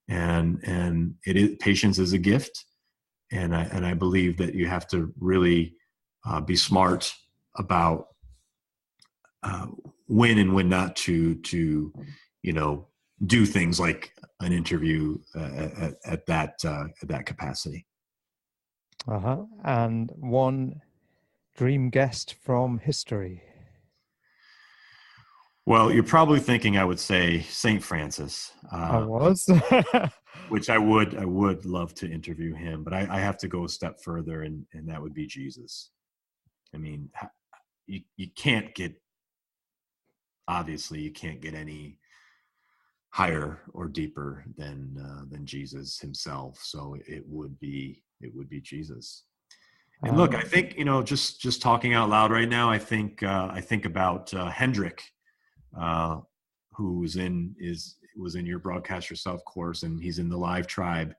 and patience is a gift. And I believe that you have to really be smart about when and when not to do things like an interview at that capacity. And one dream guest from history. Well, you're probably thinking I would say Saint Francis. I was. Which I would love to interview him, but I have to go a step further, and that would be Jesus. I mean, you can't get any higher or deeper than Jesus himself. So it would be Jesus. And look, I think, just talking out loud right now, I think about Hendrik, who was in your Broadcast Yourself course, and he's in the Live Tribe.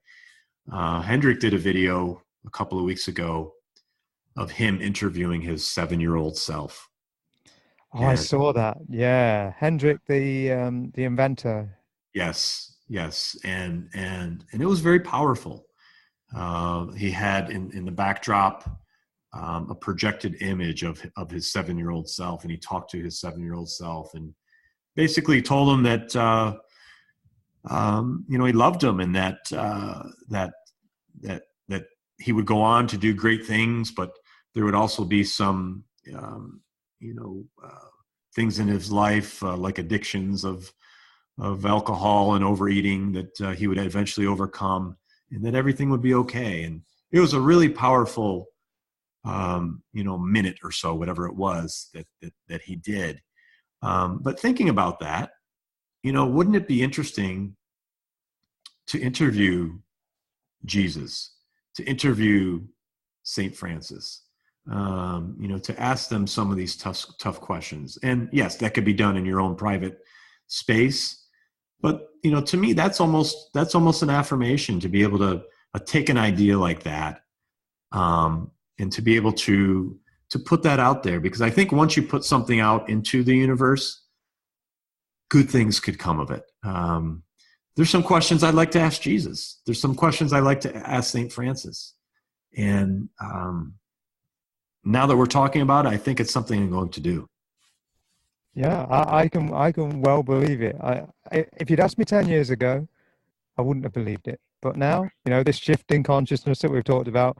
Hendrik did a video a couple of weeks ago of him interviewing his 7-year-old self. Oh, I saw that. Yeah, Hendrik, the inventor. Yes, and it was very powerful. He had in the backdrop a projected image of his 7-year-old self, and he talked to his 7-year-old self, and basically told him that he loved him, and that he would go on to do great things, but there would also be some things in his life, like addictions of alcohol and overeating, that he would eventually overcome, and that everything would be okay. And it was a really powerful, minute or so, whatever it was that he did. But thinking about that, wouldn't it be interesting to interview Jesus, to interview Saint Francis, to ask them some of these tough questions? And yes, that could be done in your own private space. But, to me, that's almost an affirmation, to be able to take an idea like that, and to be able to put that out there. Because I think once you put something out into the universe, good things could come of it. There's some questions I'd like to ask Jesus. There's some questions I'd like to ask St. Francis. And now that we're talking about it, I think it's something I'm going to do. Yeah, I can well believe it. If you'd asked me 10 years ago, I wouldn't have believed it. But now, this shift in consciousness that we've talked about,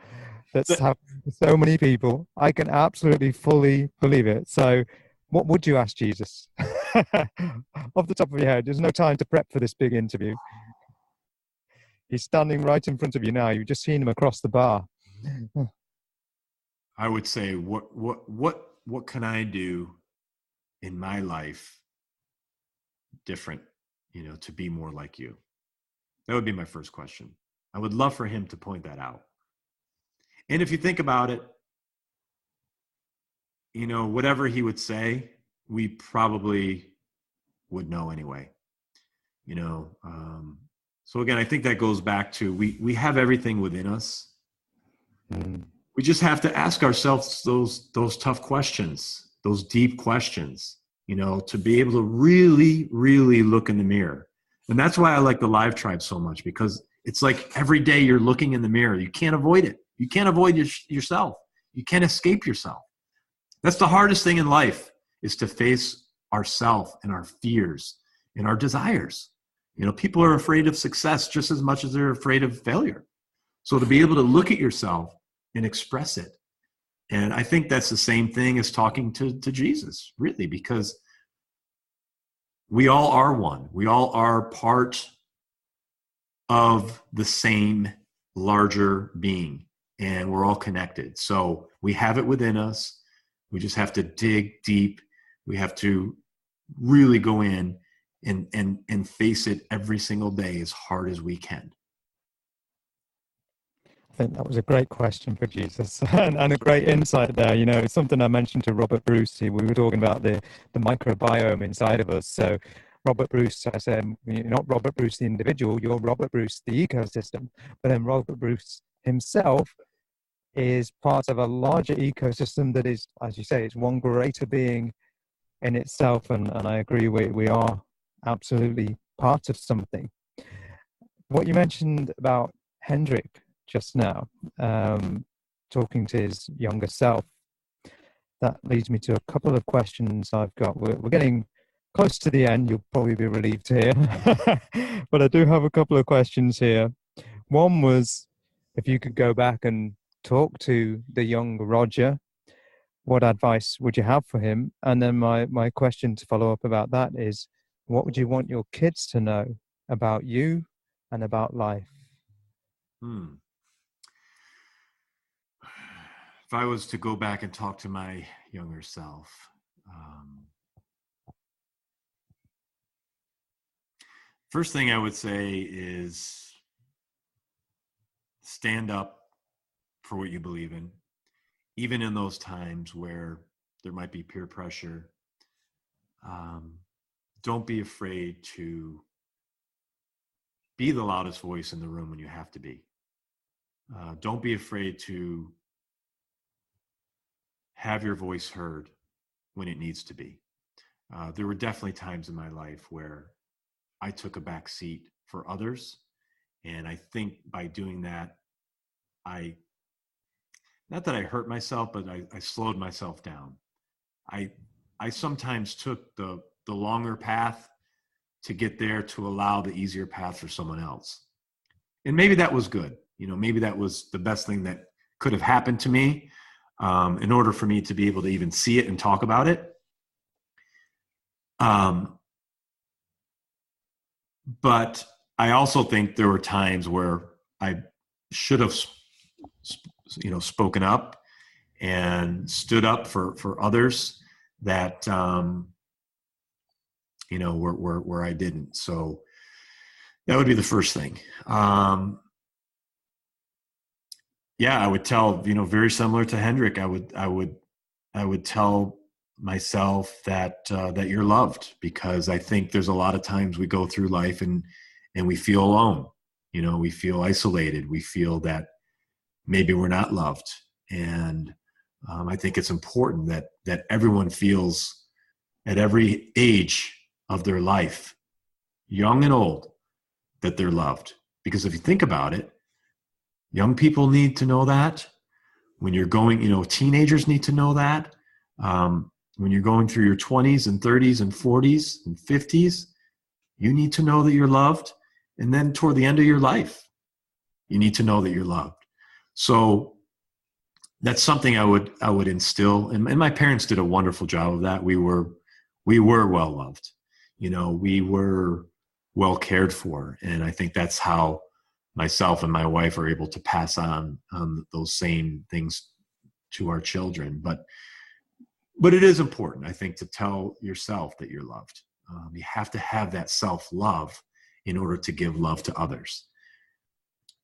that's happened to so many people, I can absolutely fully believe it. So what would you ask Jesus? Off the top of your head, there's no time to prep for this big interview. He's standing right in front of you now. You've just seen him across the bar. I would say, what can I do in my life different, to be more like you? That would be my first question. I would love for him to point that out. And if you think about it, whatever he would say, we probably would know anyway. So again, I think that goes back to we have everything within us. We just have to ask ourselves those tough questions, those deep questions, to be able to really, really look in the mirror. And that's why I like the Live Tribe so much, because it's like every day you're looking in the mirror. You can't avoid it. You can't avoid yourself. You can't escape yourself. That's the hardest thing in life, is to face ourself and our fears and our desires. People are afraid of success just as much as they're afraid of failure. So to be able to look at yourself and express it. And I think that's the same thing as talking to Jesus, really, because we all are one. We all are part of the same larger being, and we're all connected. So we have it within us. We just have to dig deep. We have to really go in and face it every single day as hard as we can. I think that was a great question for Jesus and a great insight there. It's something I mentioned to Robert Bruce. We were talking about the microbiome inside of us. So Robert Bruce, I said, you're not Robert Bruce the individual, you're Robert Bruce the ecosystem. But then Robert Bruce himself is part of a larger ecosystem that is, as you say, it's one greater being in itself. And I agree, we are absolutely part of something. What you mentioned about Hendrik just now, talking to his younger self, that leads me to a couple of questions I've got. We're getting close to the end. You'll probably be relieved here. But I do have a couple of questions here. One was, if you could go back and talk to the young Roger, what advice would you have for him? And then my question to follow up about that is, what would you want your kids to know about you and about life? If I was to go back and talk to my younger self, first thing I would say is stand up for what you believe in, even in those times where there might be peer pressure. Don't be afraid to be the loudest voice in the room when you have to be. Don't be afraid to have your voice heard when it needs to be. There were definitely times in my life where I took a back seat for others. And I think by doing that, not that I hurt myself, but I slowed myself down. I sometimes took the longer path to get there to allow the easier path for someone else. And maybe that was good. Maybe that was the best thing that could have happened to me in order for me to be able to even see it and talk about it. But I also think there were times where I should have, spoken up and stood up for others that, where I didn't. So that would be the first thing. I would tell, very similar to Hendrik, I would tell myself that you're loved, because I think there's a lot of times we go through life and we feel alone. We feel isolated. We feel that maybe we're not loved. And I think it's important that everyone feels at every age of their life, young and old, that they're loved. Because if you think about it, young people need to know that. When you're going, teenagers need to know that. When you're going through your 20s and 30s and 40s and 50s, you need to know that you're loved. And then toward the end of your life, you need to know that you're loved. So that's something I would instill. And my parents did a wonderful job of that. We were well loved. We were well cared for. And I think that's how myself and my wife are able to pass on those same things to our children. But it is important, I think, to tell yourself that you're loved. You have to have that self-love in order to give love to others.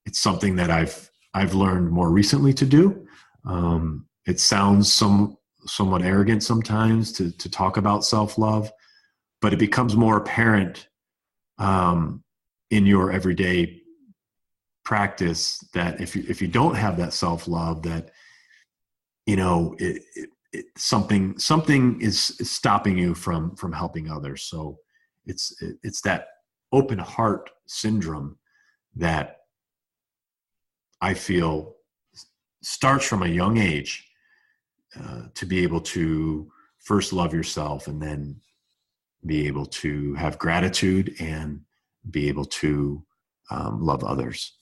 It's something that I've learned more recently to do. It sounds somewhat arrogant sometimes to talk about self-love, but it becomes more apparent in your everyday practice that if you don't have that self-love, that something is stopping you from helping others. So it's that open heart syndrome that I feel starts from a young age, to be able to first love yourself and then be able to have gratitude and be able to love others.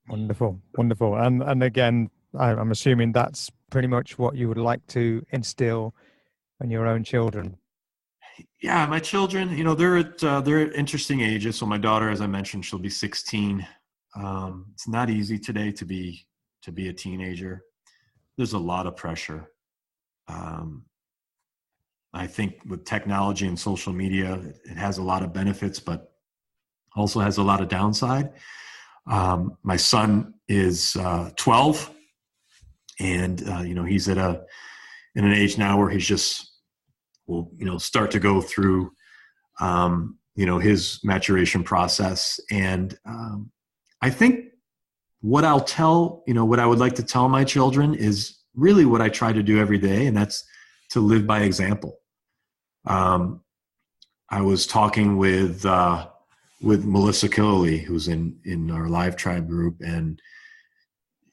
Wonderful. And again, I'm assuming that's pretty much what you would like to instill in your own children. Yeah, my children, they're at interesting ages. So my daughter, as I mentioned, she'll be 16. It's not easy today to be a teenager. There's a lot of pressure. I think with technology and social media, it has a lot of benefits, but also has a lot of downside. My son is 12, and he's in an age now where he's just will, start to go through, his maturation process. And I think what what I would like to tell my children is really what I try to do every day, and that's to live by example. I was talking with Melissa Killeley, who's in our Live Tribe group, and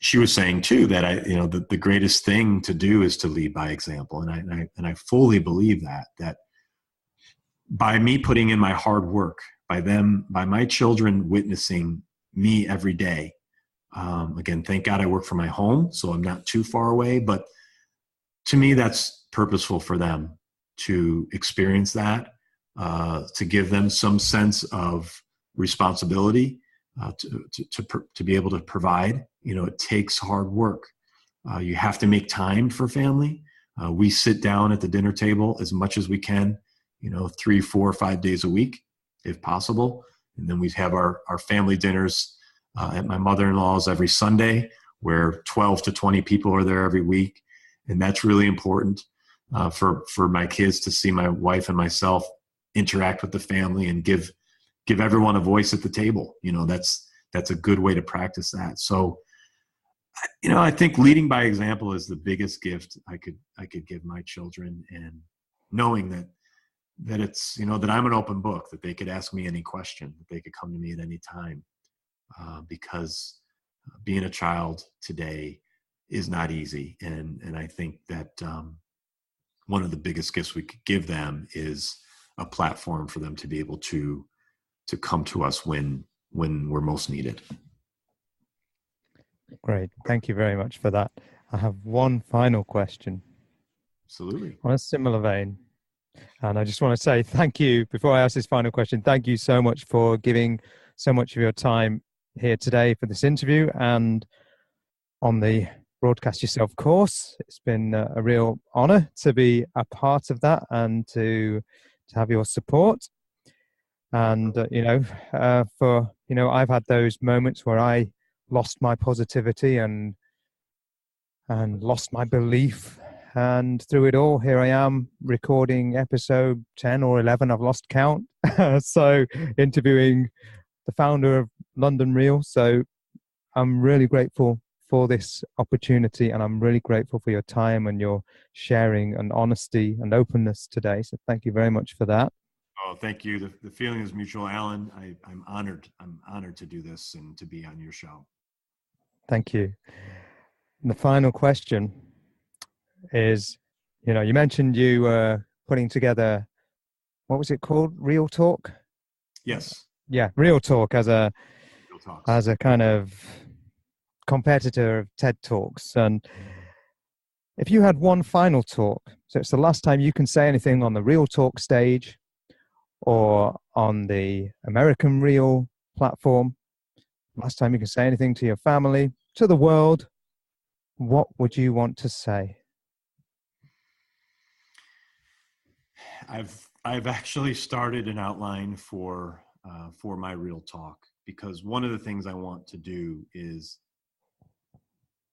she was saying too that the greatest thing to do is to lead by example, and I fully believe that by me putting in my hard work, by my children witnessing me every day. Again, thank God I work from my home, so I'm not too far away, but to me, that's purposeful for them to experience that, to give them some sense of responsibility, to be able to provide. It takes hard work. You have to make time for family. We sit down at the dinner table as much as we can, 3, 4, 5 days a week, if possible. And then we have our family dinners at my mother-in-law's every Sunday, where 12 to 20 people are there every week. And that's really important for my kids to see my wife and myself interact with the family and give everyone a voice at the table. That's a good way to practice that. So, I think leading by example is the biggest gift I could give my children, and knowing that it's, that I'm an open book, that they could ask me any question, that they could come to me at any time, because being a child today is not easy. And I think that one of the biggest gifts we could give them is a platform for them to be able to come to us when we're most needed. Great. Thank you very much for that. I have one final question. Absolutely. On a similar vein. And I just want to say thank you, before I ask this final question, thank you so much for giving so much of your time here today for this interview and on the Broadcast Yourself course. It's been a real honor to be a part of that and to have your support. And, I've had those moments where I lost my positivity and lost my belief. And through it all, here I am recording episode 10 or 11. I've lost count. So interviewing the founder of London Real. So I'm really grateful for this opportunity, and I'm really grateful for your time and your sharing and honesty and openness today. So thank you very much for that. Oh, thank you. The feeling is mutual, Alan. I'm honored. I'm honored to do this and to be on your show. Thank you. And the final question is, you mentioned you were putting together, what was it called? Real Talk? Yes. Yeah, Real Talk as a kind of competitor of TED Talks. And if you had one final talk, so it's the last time you can say anything on the Real Talk stage or on the American Real platform, last time you can say anything to your family, to the world, what would you want to say? I've actually started an outline for my Real Talk, because one of the things I want to do is,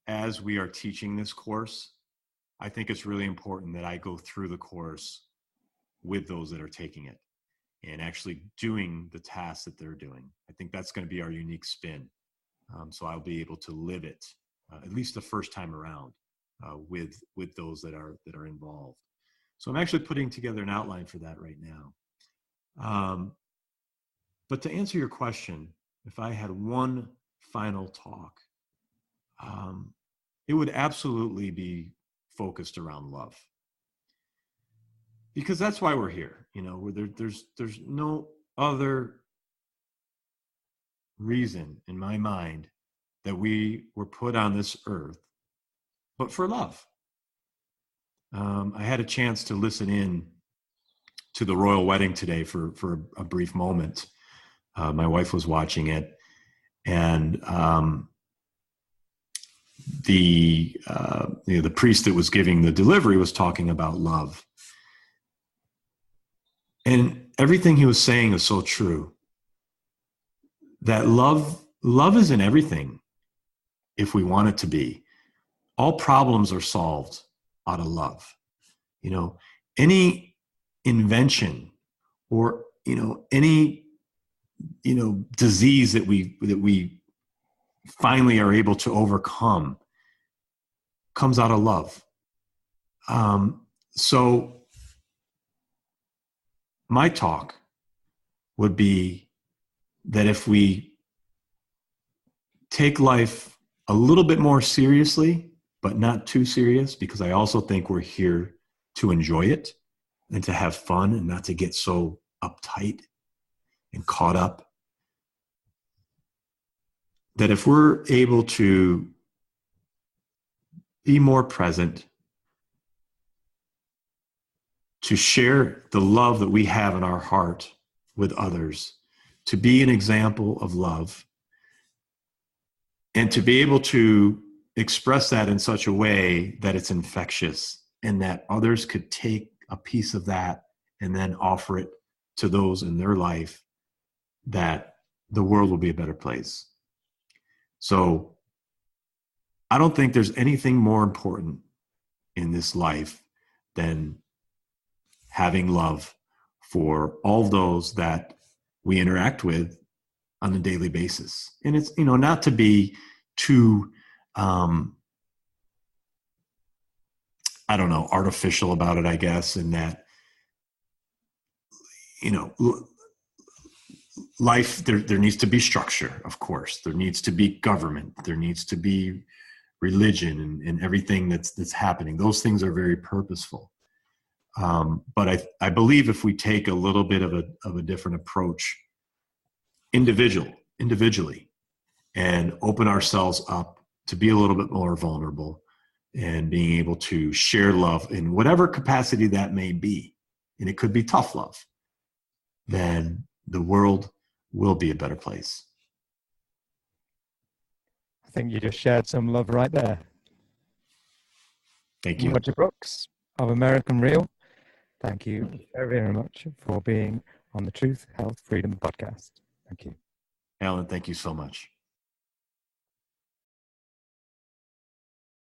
as we are teaching this course, I think it's really important that I go through the course with those that are taking it and actually doing the tasks that they're doing. I think that's going to be our unique spin. So I'll be able to live it, at least the first time around, with those that are involved. So I'm actually putting together an outline for that right now. But to answer your question, if I had one final talk, it would absolutely be focused around love, because that's why we're here. There's no other reason in my mind that we were put on this earth but for love. I had a chance to listen in to the royal wedding today for a brief moment. My wife was watching it, and the priest that was giving the delivery was talking about love, and everything he was saying is so true. That love is in everything if we want it to be. All problems are solved out of love. Any invention or, any, disease that we finally are able to overcome comes out of love. So my talk would be that if we take life a little bit more seriously, but not too serious, because I also think we're here to enjoy it and to have fun and not to get so uptight and caught up, that if we're able to be more present, to share the love that we have in our heart with others, to be an example of love, and to be able to express that in such a way that it's infectious and that others could take a piece of that and then offer it to those in their life, that the world will be a better place. So I don't think there's anything more important in this life than having love for all those that we interact with on a daily basis. And it's, not to be too, artificial about it, I guess, in that, life, there needs to be structure, of course. There needs to be government. There needs to be religion and everything that's happening. Those things are very purposeful. But I believe if we take a little bit of a different approach individually and open ourselves up to be a little bit more vulnerable and being able to share love in whatever capacity that may be, and it could be tough love, then the world will be a better place. I think you just shared some love right there. Thank you. Roger Brooks of American Real, thank you very, very much for being on the Truth, Health, Freedom podcast. Thank you. Alan, thank you so much.